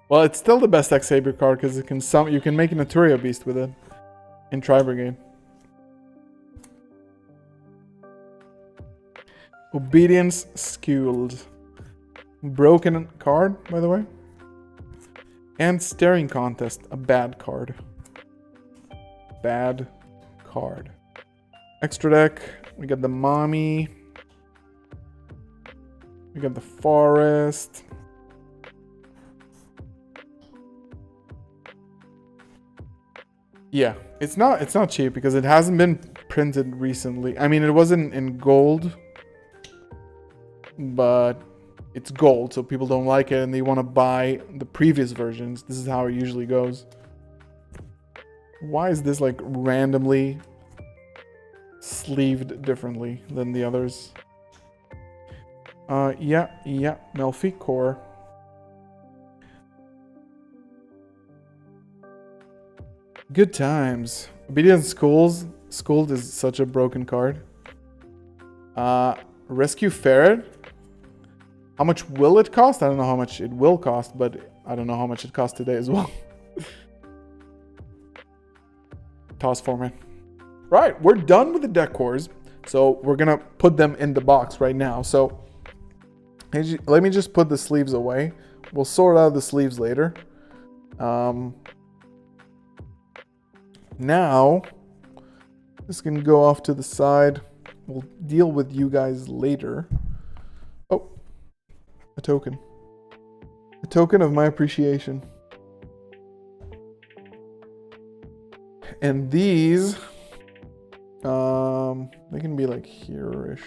Well, it's still the best X-Saber card because you can make an Aturia Beast with it in Tri Brigade. Obedience Skewed. Broken card, by the way. And Staring Contest, a bad card. Bad card. Extra deck, we got the Mommy. We got the Forest. Yeah, it's not cheap because it hasn't been printed recently. I mean, it wasn't in gold, but it's gold, so people don't like it and they want to buy the previous versions. This is how it usually goes. Why is this like randomly sleeved differently than the others? Yeah, Melfi Core. Good times. Obedience Schooled is such a broken card. Rescue Ferret. How much will it cost? I don't know how much it will cost, but I don't know how much it cost today as well. toss format. Right, we're done with the deck cores. So we're gonna put them in the box right now. So let me just put the sleeves away. We'll sort out the sleeves later. Now, this can go off to the side. We'll deal with you guys later. Oh, a token. A token of my appreciation. And these, they can be like here-ish.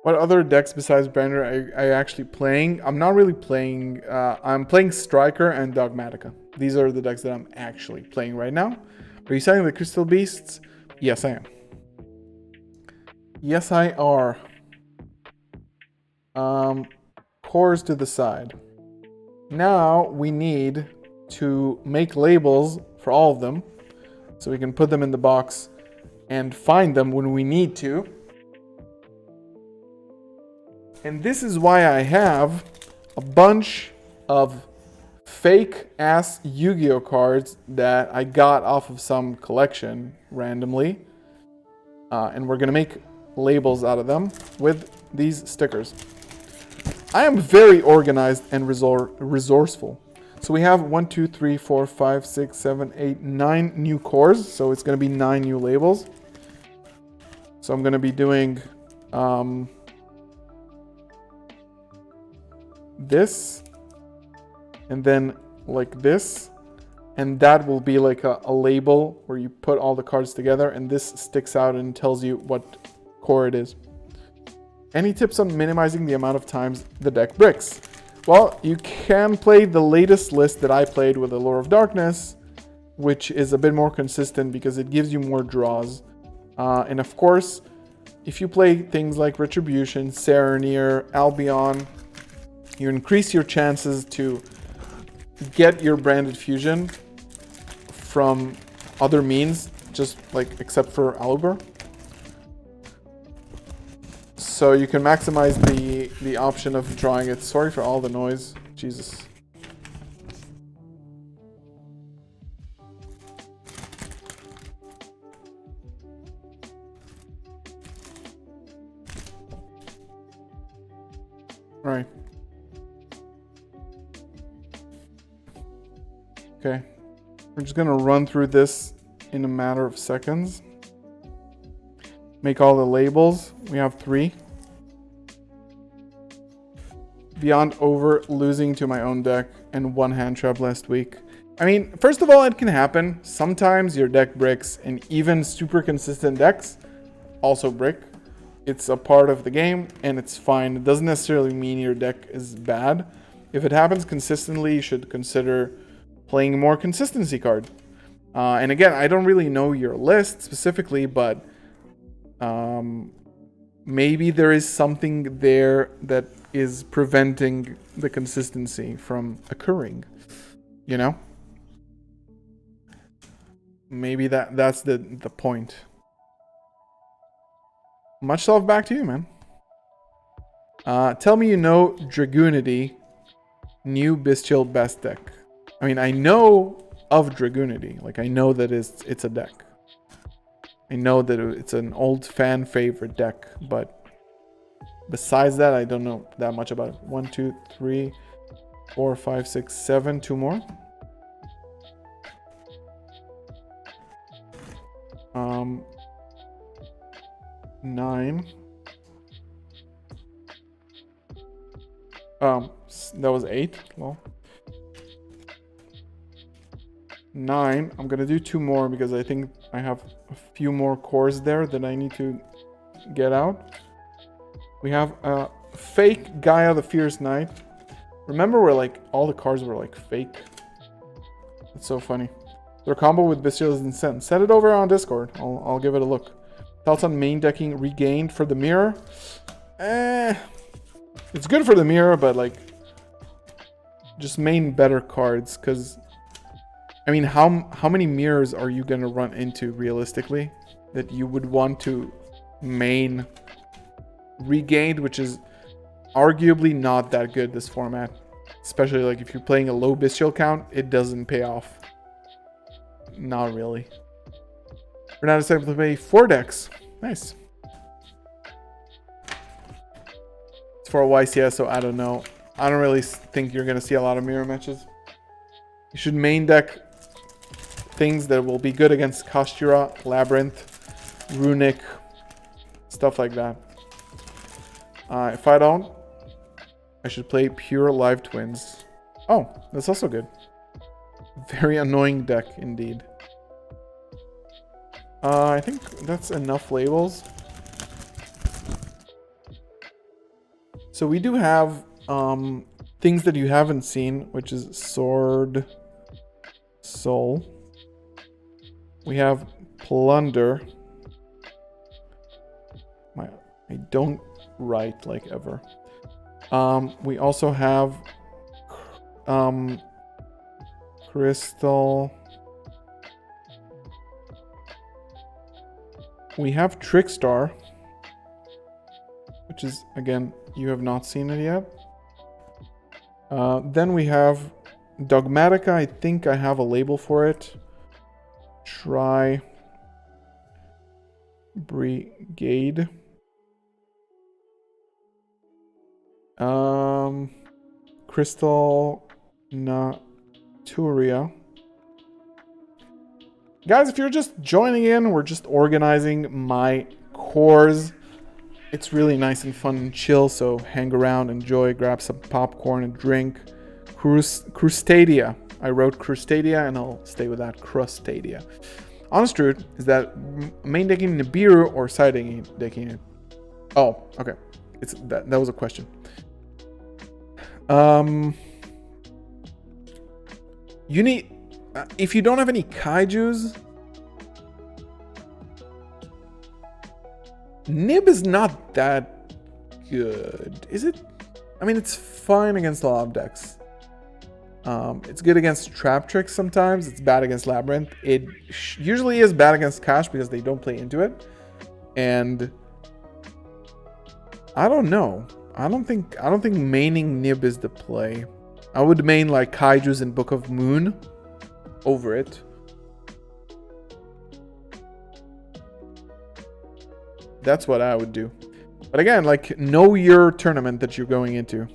What other decks besides Brander are I actually playing? I'm not really playing. I'm playing Striker and Dogmatica. These are the decks that I'm actually playing right now. Are you selling the Crystal Beasts? Yes, I am. Yes, I are. Cores to the side. Now we need to make labels for all of them so we can put them in the box and find them when we need to. And this is why I have a bunch of fake ass Yu-Gi-Oh cards that I got off of some collection randomly. And we're gonna make labels out of them with these stickers. I am very organized and resourceful. So we have 1, 2, 3, 4, 5, 6, 7, 8, 9 new cores. So it's gonna be 9 new labels. So I'm gonna be doing this, and then like this, and that will be like a label where you put all the cards together, and this sticks out and tells you what core it is. Any tips on minimizing the amount of times the deck bricks? Well, you can play the latest list that I played with Allure of Darkness, which is a bit more consistent because it gives you more draws. And of course, if you play things like Retribution, Serenir, Albion, you increase your chances to get your branded fusion from other means, just like except for Aluber. So you can maximize the option of drawing it. Sorry for all the noise. Jesus. All right. Okay, we're just gonna run through this in a matter of seconds. Make all the labels. We have 3. Beyond over losing to my own deck and 1 hand trap last week. I mean, first of all, it can happen. Sometimes your deck bricks, and even super consistent decks also brick. It's a part of the game, and it's fine. It doesn't necessarily mean your deck is bad. If it happens consistently, you should consider playing a more consistency card. And again, I don't really know your list specifically, but maybe there is something there that is preventing the consistency from occurring, you know? Maybe that's the point. Much love back to you, man. Tell me you know Dragoonity, new Bestial best deck. I mean, I know of Dragoonity. Like, I know that it's a deck. I know that it's an old fan favorite deck, but besides that, I don't know that much about it. 1, 2, 3, 4, 5, 6, 7. 2 more. 9. That was 8. Well, 9. I'm gonna do 2 more because I think I have a few more cores there that I need to get out. We have a fake Gaia the Fierce Knight. Remember where like all the cards were like fake? That's so funny. Their combo with Bestial is insane. Set it over on Discord. I'll give it a look. Thoughts on main decking Regained for the mirror? It's good for the mirror, but like, just main better cards, because I mean, how many mirrors are you gonna run into realistically that you would want to main Regained, which is arguably not that good this format, especially like if you're playing a low bestial count, it doesn't pay off. Not really. We're now decided to play 4 decks. Nice. It's for a YCS, so I don't know. I don't really think you're gonna see a lot of mirror matches. You should main deck things that will be good against Kashtira, Labyrinth, Runic, stuff like that. If I don't, I should play pure Live Twins. Oh, that's also good. Very annoying deck indeed. I think that's enough labels. So we do have things that you haven't seen, which is Sword, Soul. We have Plunder. I don't write like ever. We also have Crystal. We have Trickstar, which is, again, you have not seen it yet. Then we have Dogmatica. I think I have a label for it. Try Brigade. Crystal Naturia. Guys, if you're just joining in, we're just organizing my cores. It's really nice and fun and chill, so hang around, enjoy, grab some popcorn and drink. Crustadia. I wrote Crustadia, and I'll stay with that. Crustadia. Honest truth is that main decking Nibiru or side decking it. Oh, okay. It's that was a question. You need, if you don't have any kaijus, Nib is not that good, is it? I mean, it's fine against a lot of decks. It's good against Trap Tricks sometimes. It's bad against Labyrinth. It usually is bad against Cash because they don't play into it. And I don't know. I don't think maining Nib is the play. I would main like Kaijus in Book of Moon over it. That's what I would do. But again, like, know your tournament that you're going into.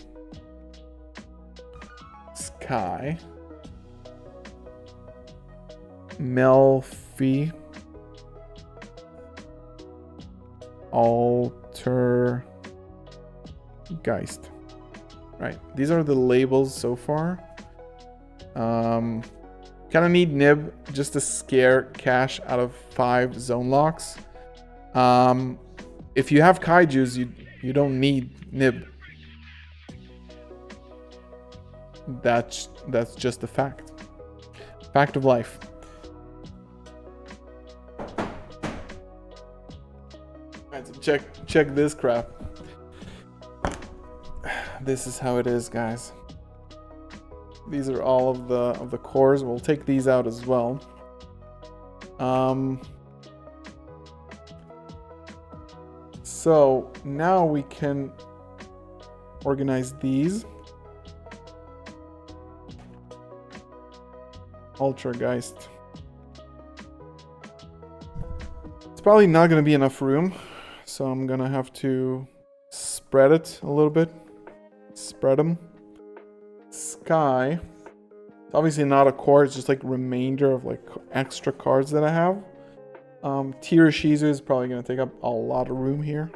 Sky. Melfi. Alter. Geist. Right. These are the labels so far. Kind of need Nib just to scare Cash out of 5 zone locks. If you have Kaijus, you don't need Nib. That's just a fact. Fact of life. Alright, so check this crap. This is how it is, guys. These are all of the cores. We'll take these out as well. So now we can organize these. Ultrageist. It's probably not going to be enough room, so I'm going to have to spread it a little bit. Spread them. Sky. It's obviously not a core, it's just like remainder of like extra cards that I have. Tirashizu is probably going to take up a lot of room here.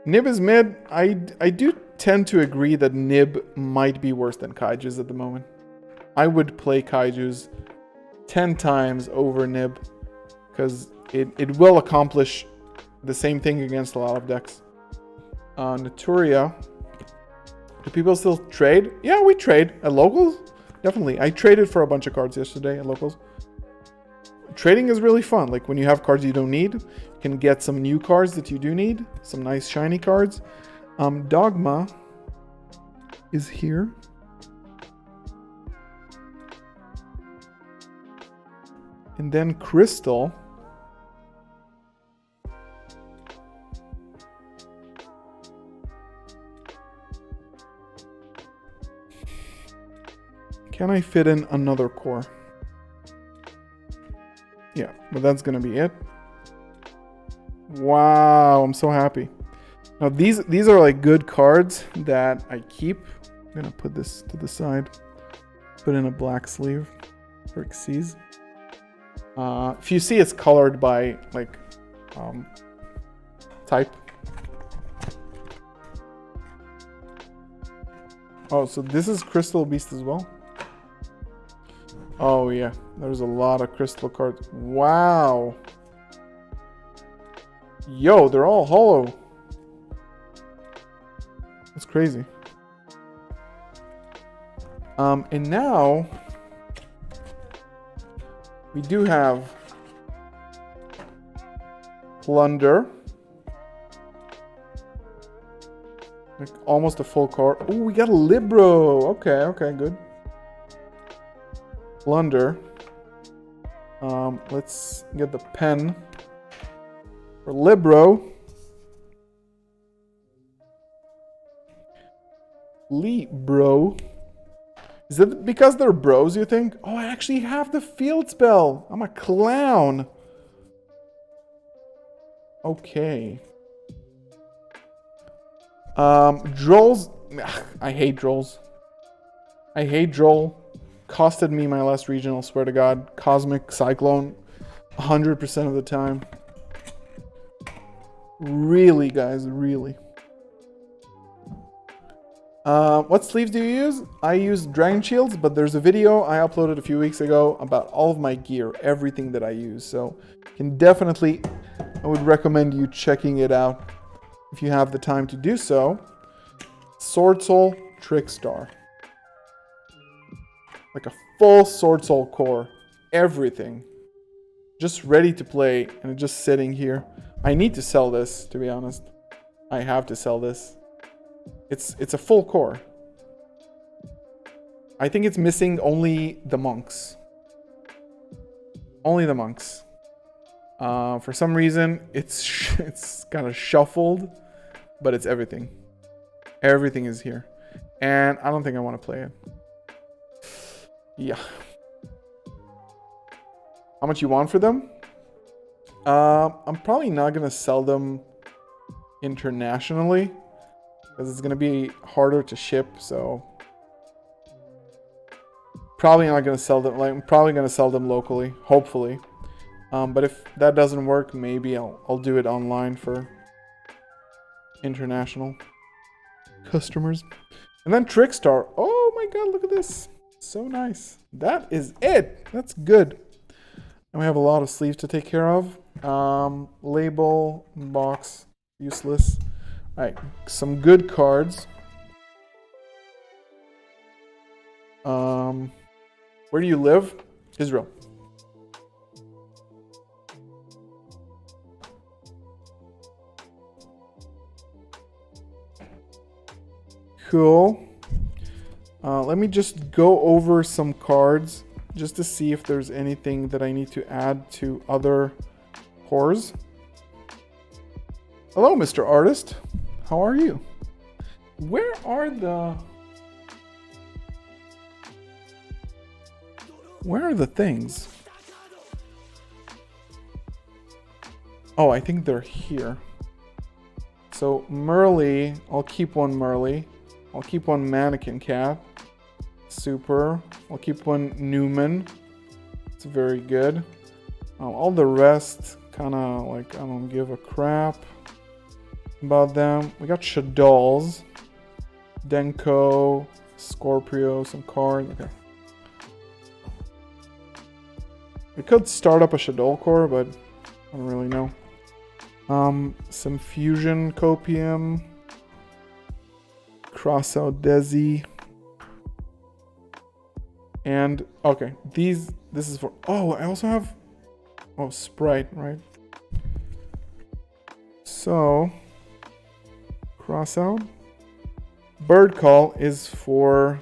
Nib is mid. I do tend to agree that Nib might be worse than Kaijus at the moment. I would play Kaijus 10 times over Nib because it will accomplish the same thing against a lot of decks. Naturia. Do people still trade? Yeah, we trade at locals. Definitely. I traded for a bunch of cards yesterday at locals. Trading is really fun. Like when you have cards you don't need, you can get some new cards that you do need. Some nice shiny cards. Dogma is here. And then Crystal. Can I fit in another core? Yeah, but that's gonna be it. Wow, I'm so happy. Now these are like good cards that I keep. I'm gonna put this to the side. Put in a black sleeve for Xyz. If you see, it's colored by like type. Oh, so this is Crystal Beast as well. Oh yeah, there's a lot of crystal cards. Wow. Yo, they're all hollow. That's crazy. And now we do have Plunder. Like almost a full card. Oh, we got a Libro. Okay, good. Plunder. Let's get the pen for Libro. Libro. Is it because they're bros, you think? Oh, I actually have the field spell. I'm a clown. Okay. Drolls. I hate Drolls. I hate Droll. Costed me my last regional, swear to God. Cosmic Cyclone. 100% of the time. Really, guys, really. What sleeves do you use? I use Dragon Shields, but there's a video I uploaded a few weeks ago about all of my gear, everything that I use. So, can definitely, I would recommend you checking it out if you have the time to do so. Sword Soul Trickstar. Like a full Sword Soul core. Everything. Just ready to play, and it's just sitting here. I need to sell this, to be honest. I have to sell this. It's a full core. I think it's missing only the monks. Only the monks. For some reason, it's kind of shuffled, but it's everything. Everything is here. And I don't think I want to play it. Yeah. How much you want for them? I'm probably not going to sell them internationally, because it's going to be harder to ship, so probably not going to sell them. Like, I'm probably going to sell them locally, hopefully. But if that doesn't work, maybe I'll do it online for international customers. And then Trickstar. Oh my God, look at this. So nice. That is it. That's good. And we have a lot of sleeves to take care of. Label, box, useless. All right, some good cards. Where do you live? Israel. Cool. Let me just go over some cards just to see if there's anything that I need to add to other cores. Hello, Mr. Artist. How are you? Where are the things? Oh, I think they're here. So Merly, I'll keep one Merly. I'll keep one Mannequin Cat. Super. I'll keep one Newman. It's very good. All the rest, kind of like, I don't give a crap about them. We got Shaddolls, Denko, Scorpio, some cards. Okay. We could start up a Shadoll core, but I don't really know. Some Fusion Copium, Crossout Desi, and okay, this is for. Oh, I also have. Oh, Sprite, right? So, cross out. Bird call is for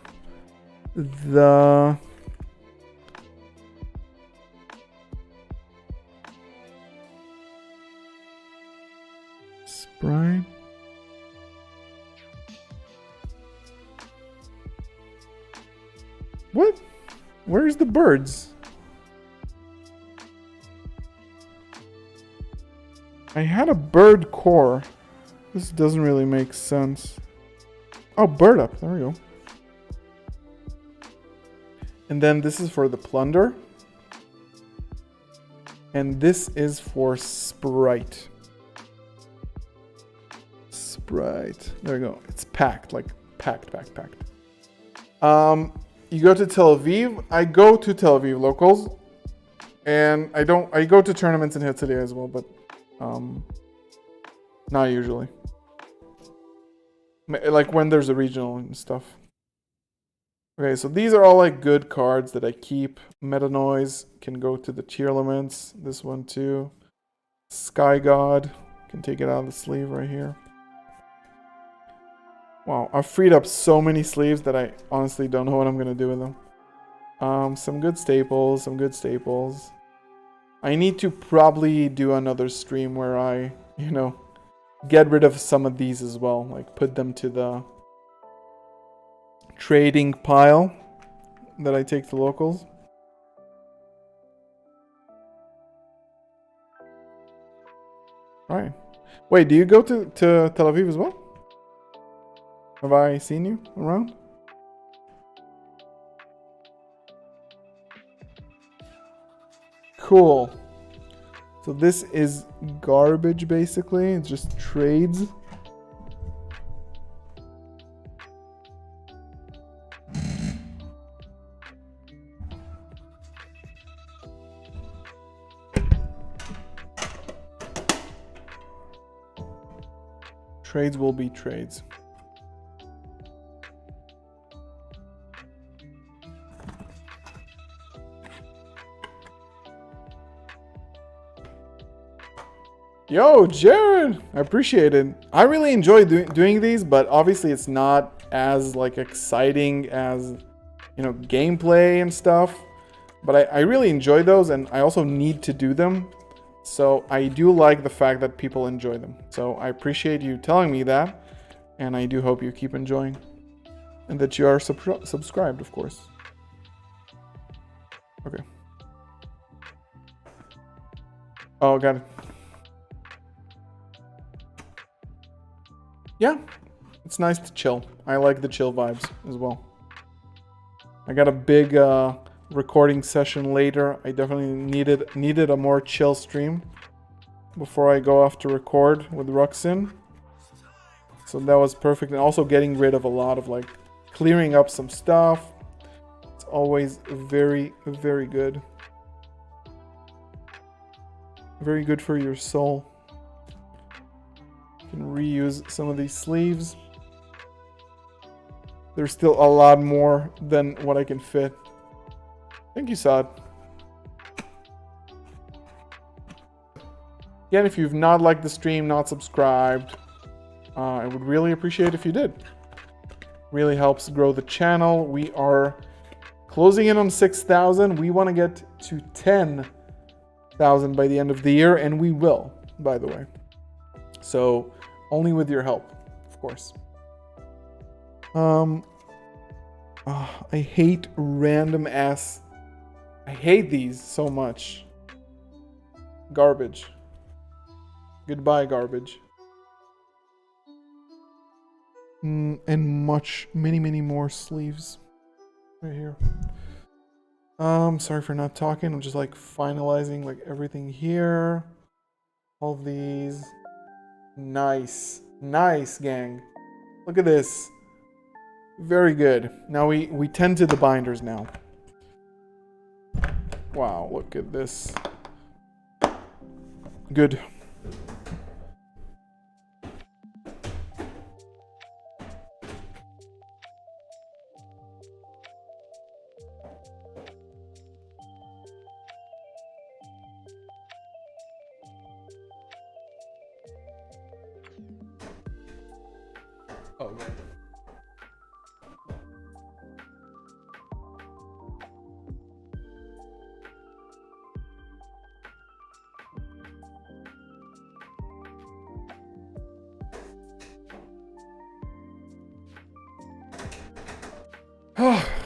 the sprite. What? Where's the birds? I had a bird core. This doesn't really make sense. Oh, bird up. There we go. And then this is for the plunder. And this is for sprite. Sprite. There we go. It's packed. Like packed. You go to Tel Aviv. I go to Tel Aviv locals. And I go to tournaments in Herzliya as well, but not usually. Like when there's a regional and stuff. Okay, so these are all like good cards that I keep. Meta Noise can go to the tier elements. This one too. Sky God can take it out of the sleeve right here. Wow, I've freed up so many sleeves that I honestly don't know what I'm gonna do with them. Some good staples, I need to probably do another stream where I, get rid of some of these as well. Like put them to the trading pile that I take to locals. Alright. Wait, do you go to Tel Aviv as well? Have I seen you around? Cool. So this is garbage basically. It's just trades. Trades will be trades. Yo, Jared! I appreciate it. I really enjoy doing these, but obviously it's not as like exciting as, gameplay and stuff. But I really enjoy those, and I also need to do them. So I do like the fact that people enjoy them. So I appreciate you telling me that, and I do hope you keep enjoying. And that you are subscribed, of course. Okay. Oh, got it. Yeah, it's nice to chill. I like the chill vibes as well. I got a big recording session later. I definitely needed a more chill stream before I go off to record with Ruxin. So that was perfect. And also getting rid of a lot of clearing up some stuff. It's always very, very good. Very good for your soul. Can reuse some of these sleeves. There's still a lot more than what I can fit. Thank you, Saad. Again, if you've not liked the stream, not subscribed, I would really appreciate if you did. Really helps grow the channel. We are closing in on 6,000. We want to get to 10,000 by the end of the year, and we will, by the way. So only with your help, of course. I hate random ass. I hate these so much. Garbage. Goodbye, garbage. And many more sleeves right here. Sorry for not talking. I'm just finalizing everything here. All of these. Nice, gang. Look at this. Very good. Now we tend to the binders now. Wow, look at this. Good. Oh, okay.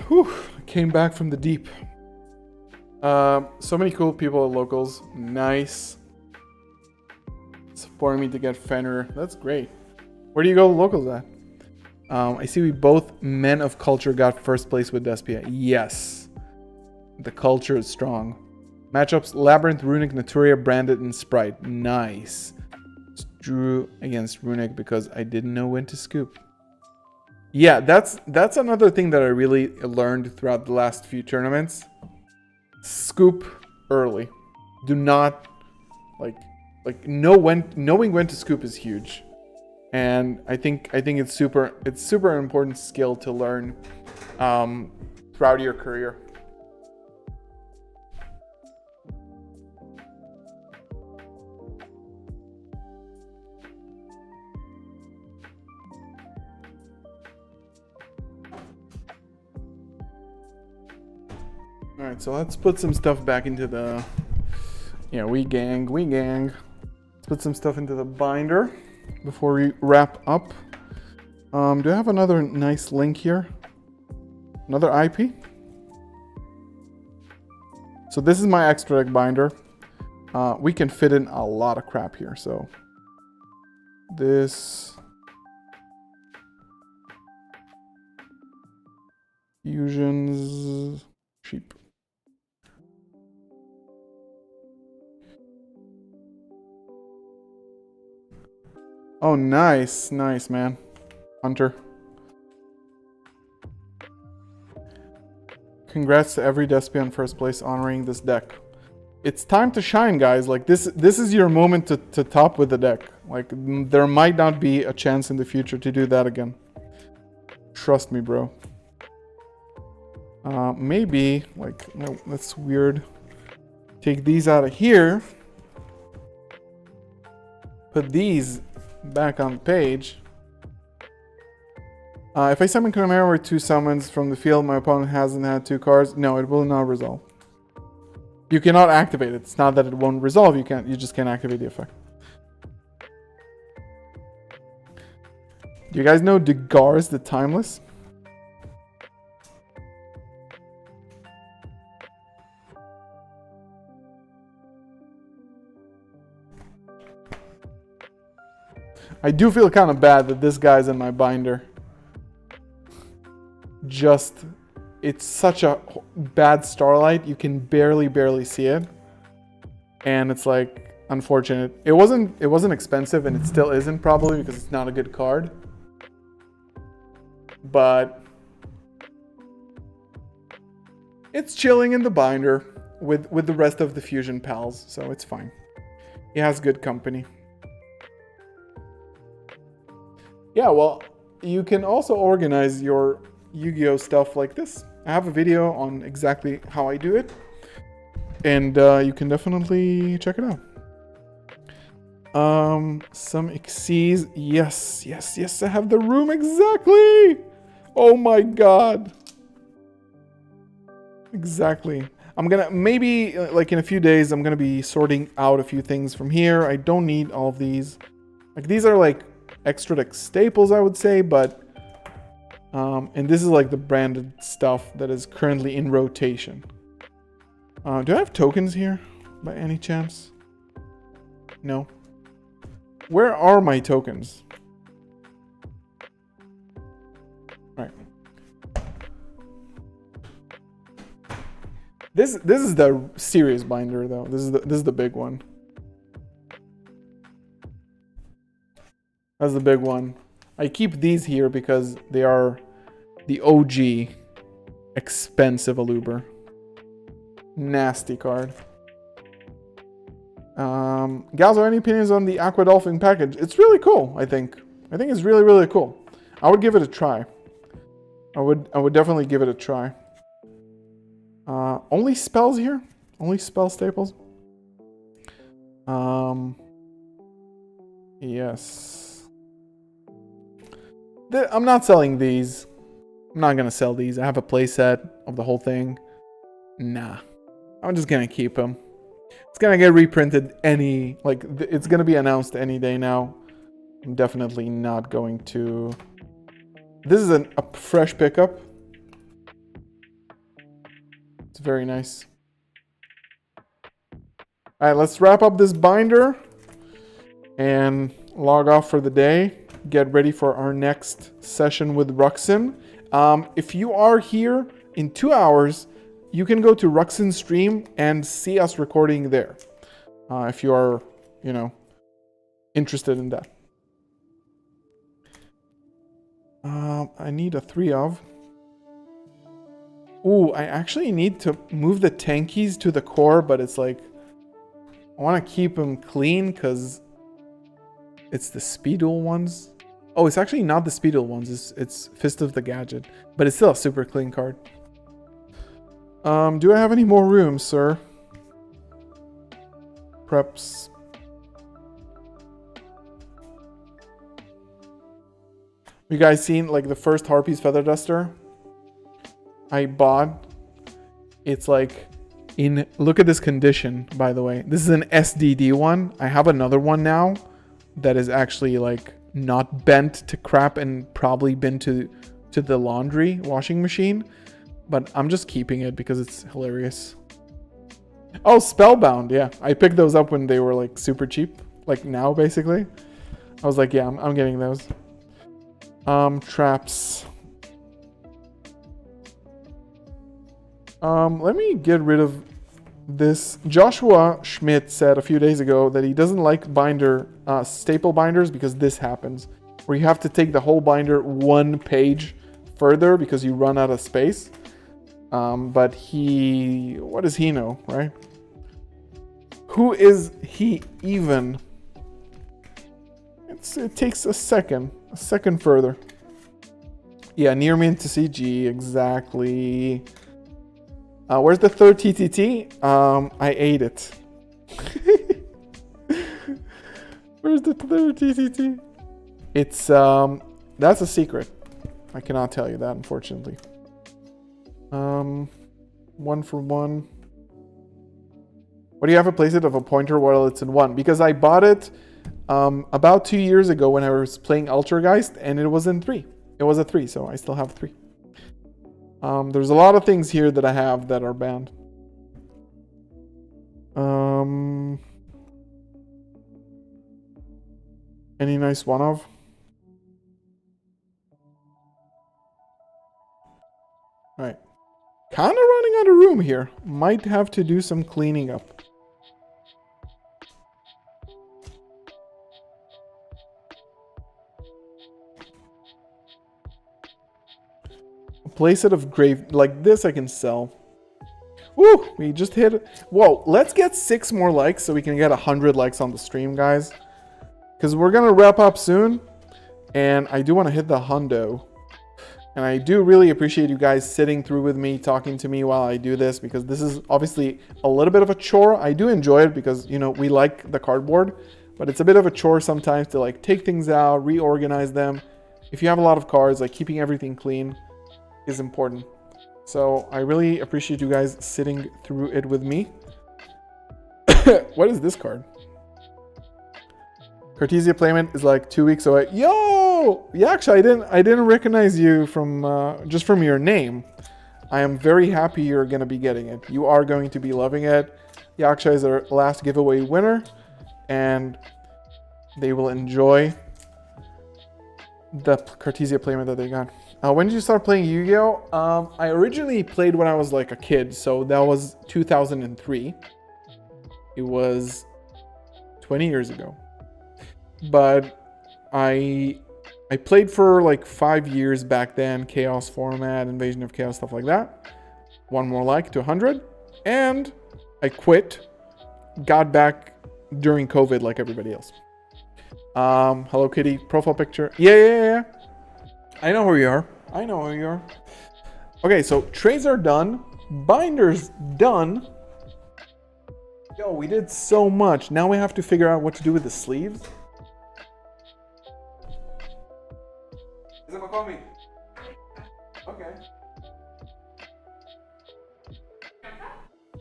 Whew, came back from the deep. So many cool people at locals. Nice. Supporting me to get Fenrir. That's great. Where do you go locals at? I see we both men of culture got first place with Despia. Yes. The culture is strong. Matchups: Labyrinth, Runic, Naturia, Branded, and Sprite. Nice. Drew against Runic because I didn't know when to scoop. Yeah, that's another thing that I really learned throughout the last few tournaments. Scoop early. Do not knowing when to scoop is huge. And I think it's super important skill to learn throughout your career. All right, so let's put some stuff back into the, we gang. Let's put some stuff into the binder before we wrap up. Do I have another nice link here? Another IP? So this is my extra deck binder. We can fit in a lot of crap here. So this fusions sheep. Oh, nice, man. Hunter. Congrats to every Despian first place honoring this deck. It's time to shine, guys. Like this is your moment to top with the deck. Like there might not be a chance in the future to do that again. Trust me, bro. Maybe like no, that's weird. Take these out of here. Put these back on the page. If I summon Chimera with 2 summons from the field, my opponent hasn't had 2 cards. No, it will not resolve. You cannot activate it. It's not that it won't resolve. You just can't activate the effect. Do you guys know Degars the Timeless? I do feel kind of bad that this guy's in my binder. It's such a bad Starlight. You can barely see it. And it's like, unfortunate. It wasn't expensive, and it still isn't probably because it's not a good card. But it's chilling in the binder with the rest of the Fusion pals, so it's fine. He has good company. Yeah, well, you can also organize your Yu-Gi-Oh stuff like this. I have a video on exactly how I do it, and you can definitely check it out. Some Xyz. Yes, I have the room exactly. Oh my god. Exactly. I'm gonna, maybe like in a few days, I'm gonna be sorting out a few things from here. I don't need all of these. Like these are like extra deck staples, I would say, but and this is like the branded stuff that is currently in rotation. Do I have tokens here by any chance? No. Where are my tokens? Right. This is the serious binder though. This is the big one. That's the big one. I keep these here because they are the OG expensive Aluber. Nasty card. Gals, are any opinions on the Aqua Dolphin package? It's really cool, I think. I think it's really, really cool. I would give it a try. I would definitely give it a try. Only spells here? Only spell staples? Yes. I'm not selling these. I'm not gonna sell these. I have a playset of the whole thing. Nah. I'm just gonna keep them. It's gonna get reprinted it's gonna be announced any day now. I'm definitely not going to... This is a fresh pickup. It's very nice. Alright, let's wrap up this binder and log off for the day. Get ready for our next session with Ruxin. If you are here in 2 hours, you can go to Ruxin's stream and see us recording there. If you are, interested in that. I need a 3 of. Ooh, I actually need to move the tankies to the core, but it's like... I want to keep them clean because it's the Speedle ones. Oh, it's actually not the Speedle ones. It's Fist of the Gadget. But it's still a super clean card. Do I have any more rooms, sir? Preps. You guys seen like the first Harpy's Feather Duster I bought? It's like look at this condition, by the way. This is an SDD one. I have another one now that is actually like not bent to crap and probably been to the laundry washing machine. But I'm just keeping it because it's hilarious. Oh, Spellbound, yeah. I picked those up when they were like super cheap. Like now, basically. I was like, yeah, I'm getting those. Traps. Let me get rid of this. Joshua Schmidt said a few days ago that he doesn't like staple binders because this happens. Where you have to take the whole binder 1 page further because you run out of space. But what does he know, right? Who is he even? It takes a second further. Yeah, near me into CG, exactly. Where's the third TTT? I ate it. Where's the third TTT? It's, that's a secret. I cannot tell you that, unfortunately. 1 for 1. What do you have a playset of a pointer while it's in 1? Because I bought it about 2 years ago when I was playing Ultrageist, and it was in 3. It was a 3, so I still have 3. There's a lot of things here that I have that are banned. Any nice one of? Alright. Kind of running out of room here. Might have to do some cleaning up. A playset of grave like this I can sell. Woo! We just hit it. Whoa, let's get 6 more likes so we can get 100 likes on the stream, guys. Because we're going to wrap up soon. And I do want to hit the hundo. And I do really appreciate you guys sitting through with me, talking to me while I do this. Because this is obviously a little bit of a chore. I do enjoy it because, we like the cardboard. But it's a bit of a chore sometimes to like take things out, reorganize them. If you have a lot of cards, like keeping everything clean is important. So I really appreciate you guys sitting through it with me. What is this card? Cartesia Playmate is like 2 weeks away. Yo! Yaksha, I didn't recognize you from just from your name. I am very happy you're going to be getting it. You are going to be loving it. Yaksha is our last giveaway winner. And they will enjoy the Cartesia Playmate that they got. When did you start playing Yu-Gi-Oh? I originally played when I was like a kid. So that was 2003. It was 20 years ago. But I played for like 5 years back then. Chaos format, Invasion of Chaos, stuff like that. 1 more like to 100. And I quit. Got back during COVID like everybody else. Hello Kitty, profile picture. Yeah. I know who you are. Okay, so trades are done. Binders done. Yo, we did so much. Now we have to figure out what to do with the sleeves. Is it Makomi? Okay.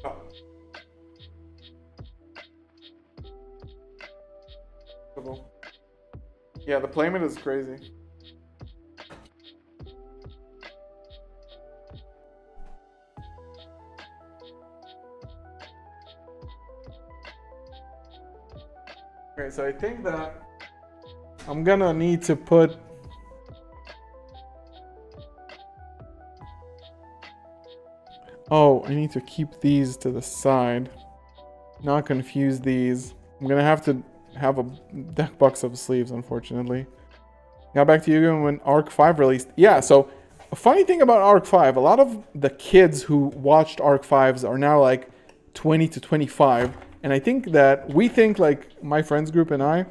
Oh. Cool. Yeah, the playmate is crazy. Okay, so I think that I'm gonna need to put I need to keep these to the side. Not confuse these. I'm gonna have to have a deck box of sleeves, unfortunately. Got back to you when Arc 5 released. Yeah, so a funny thing about Arc 5, a lot of the kids who watched Arc 5s are now like 20 to 25. And I think that we think, like my friends group and I,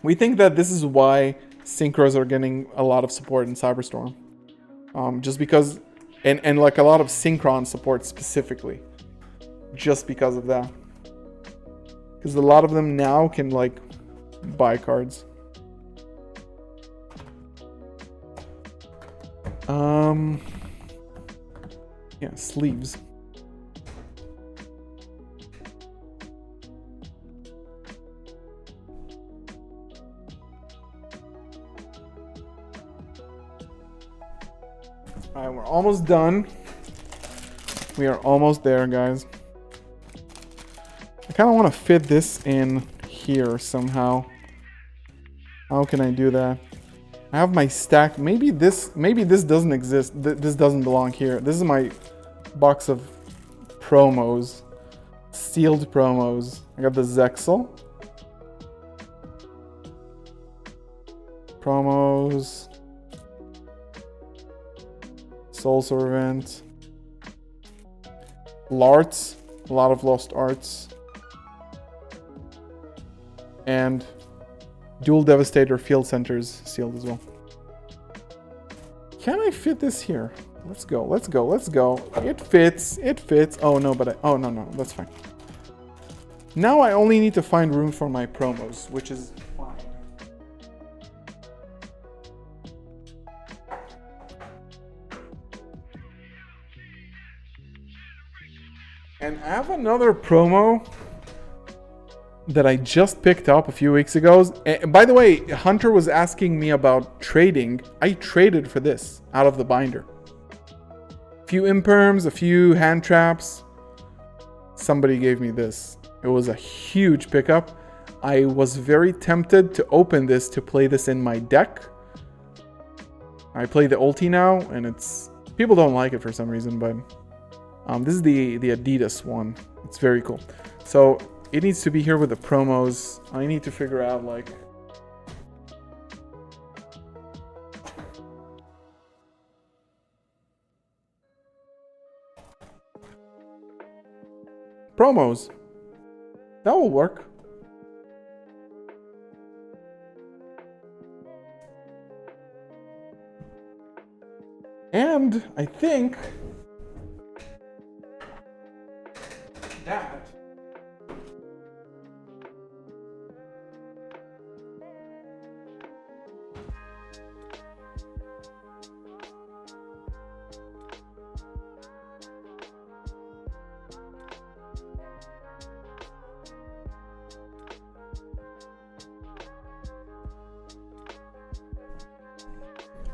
we think that this is why synchros are getting a lot of support in Cyberstorm. Just because, and like a lot of synchron support specifically. Just because of that. Because a lot of them now can like buy cards. Yeah, sleeves. Alright, we're almost done. We are almost there, guys. I kind of want to fit this in here somehow. How can I do that? I have my stack. Maybe this doesn't exist. This doesn't belong here. This is my box of promos. Sealed promos. I got the Zexel. Promos. Soul Servant. Larts. A lot of lost arts. And Dual Devastator Field Centers sealed as well. Can I fit this here? Let's go, let's go, let's go. It fits, it fits. Oh no, but oh no, that's fine. Now I only need to find room for my promos, which is fine. And I have another promo that I just picked up a few weeks ago. By the way, Hunter was asking me about trading. I traded for this out of the binder. A few imperms, a few hand traps. Somebody gave me this. It was a huge pickup. I was very tempted to open this to play this in my deck. I play the ulti now, and it's... people don't like it for some reason, but... this is the Adidas one. It's very cool. So... it needs to be here with the promos. I need to figure out, like... promos. That will work. And I think... that...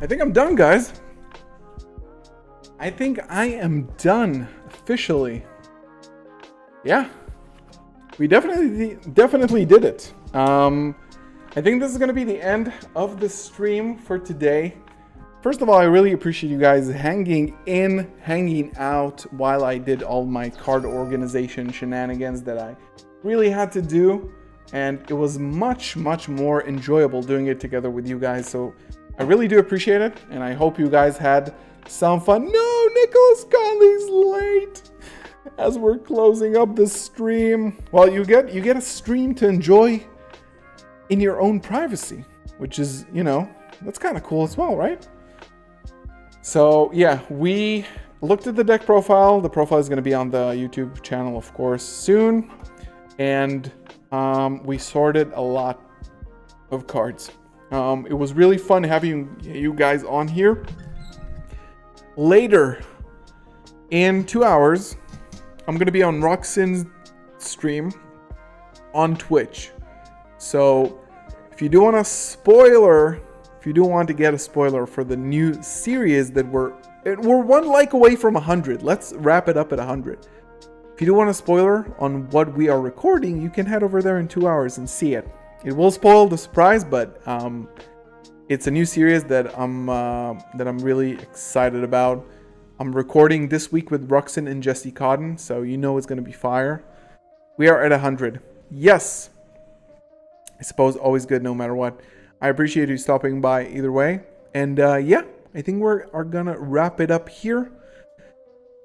I think I'm done, guys. I think I am done officially. Yeah, we definitely did it. I think this is gonna be the end of the stream for today. First of all, I really appreciate you guys hanging out while I did all my card organization shenanigans that I really had to do, and it was much more enjoyable doing it together with you guys. So I really do appreciate it, and I hope you guys had some fun. No, Nicholas Conley's late. As we're closing up the stream, well, you get a stream to enjoy in your own privacy, which is, you know, that's kind of cool as well, right? So yeah, we looked at the deck profile. The profile is going to be on the YouTube channel, of course, soon, and we sorted a lot of cards. It was really fun having you guys on here. Later, in 2 hours, I'm going to be on Roxanne's stream on Twitch. So, if you do want to get a spoiler for the new series that we're 1 like away from 100. Let's wrap it up at 100. If you do want a spoiler on what we are recording, you can head over there in 2 hours and see it. It will spoil the surprise, but it's a new series that I'm really excited about. I'm recording this week with Roxanne and Jesse Cotton, so you know it's going to be fire. We are at 100. Yes. I suppose always good no matter what. I appreciate you stopping by either way. And yeah, I think we're going to wrap it up here.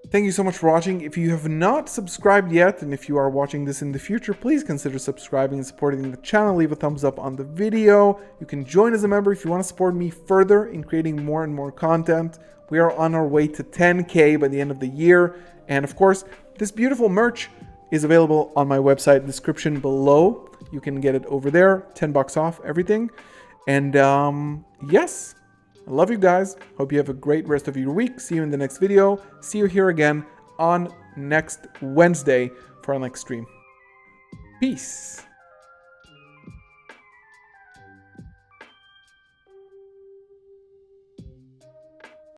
Thank you so much for watching. If you have not subscribed yet, and if you are watching this in the future, please consider subscribing and supporting the channel. Leave a thumbs up on the video. You can join as a member if you want to support me further in creating more and more content. We are on our way to 10K by the end of the year. And of course, this beautiful merch is available on my website description below. You can get it over there, $10 off everything. And yes, I love you guys. Hope you have a great rest of your week. See you in the next video. See you here again on next Wednesday for our next stream. Peace.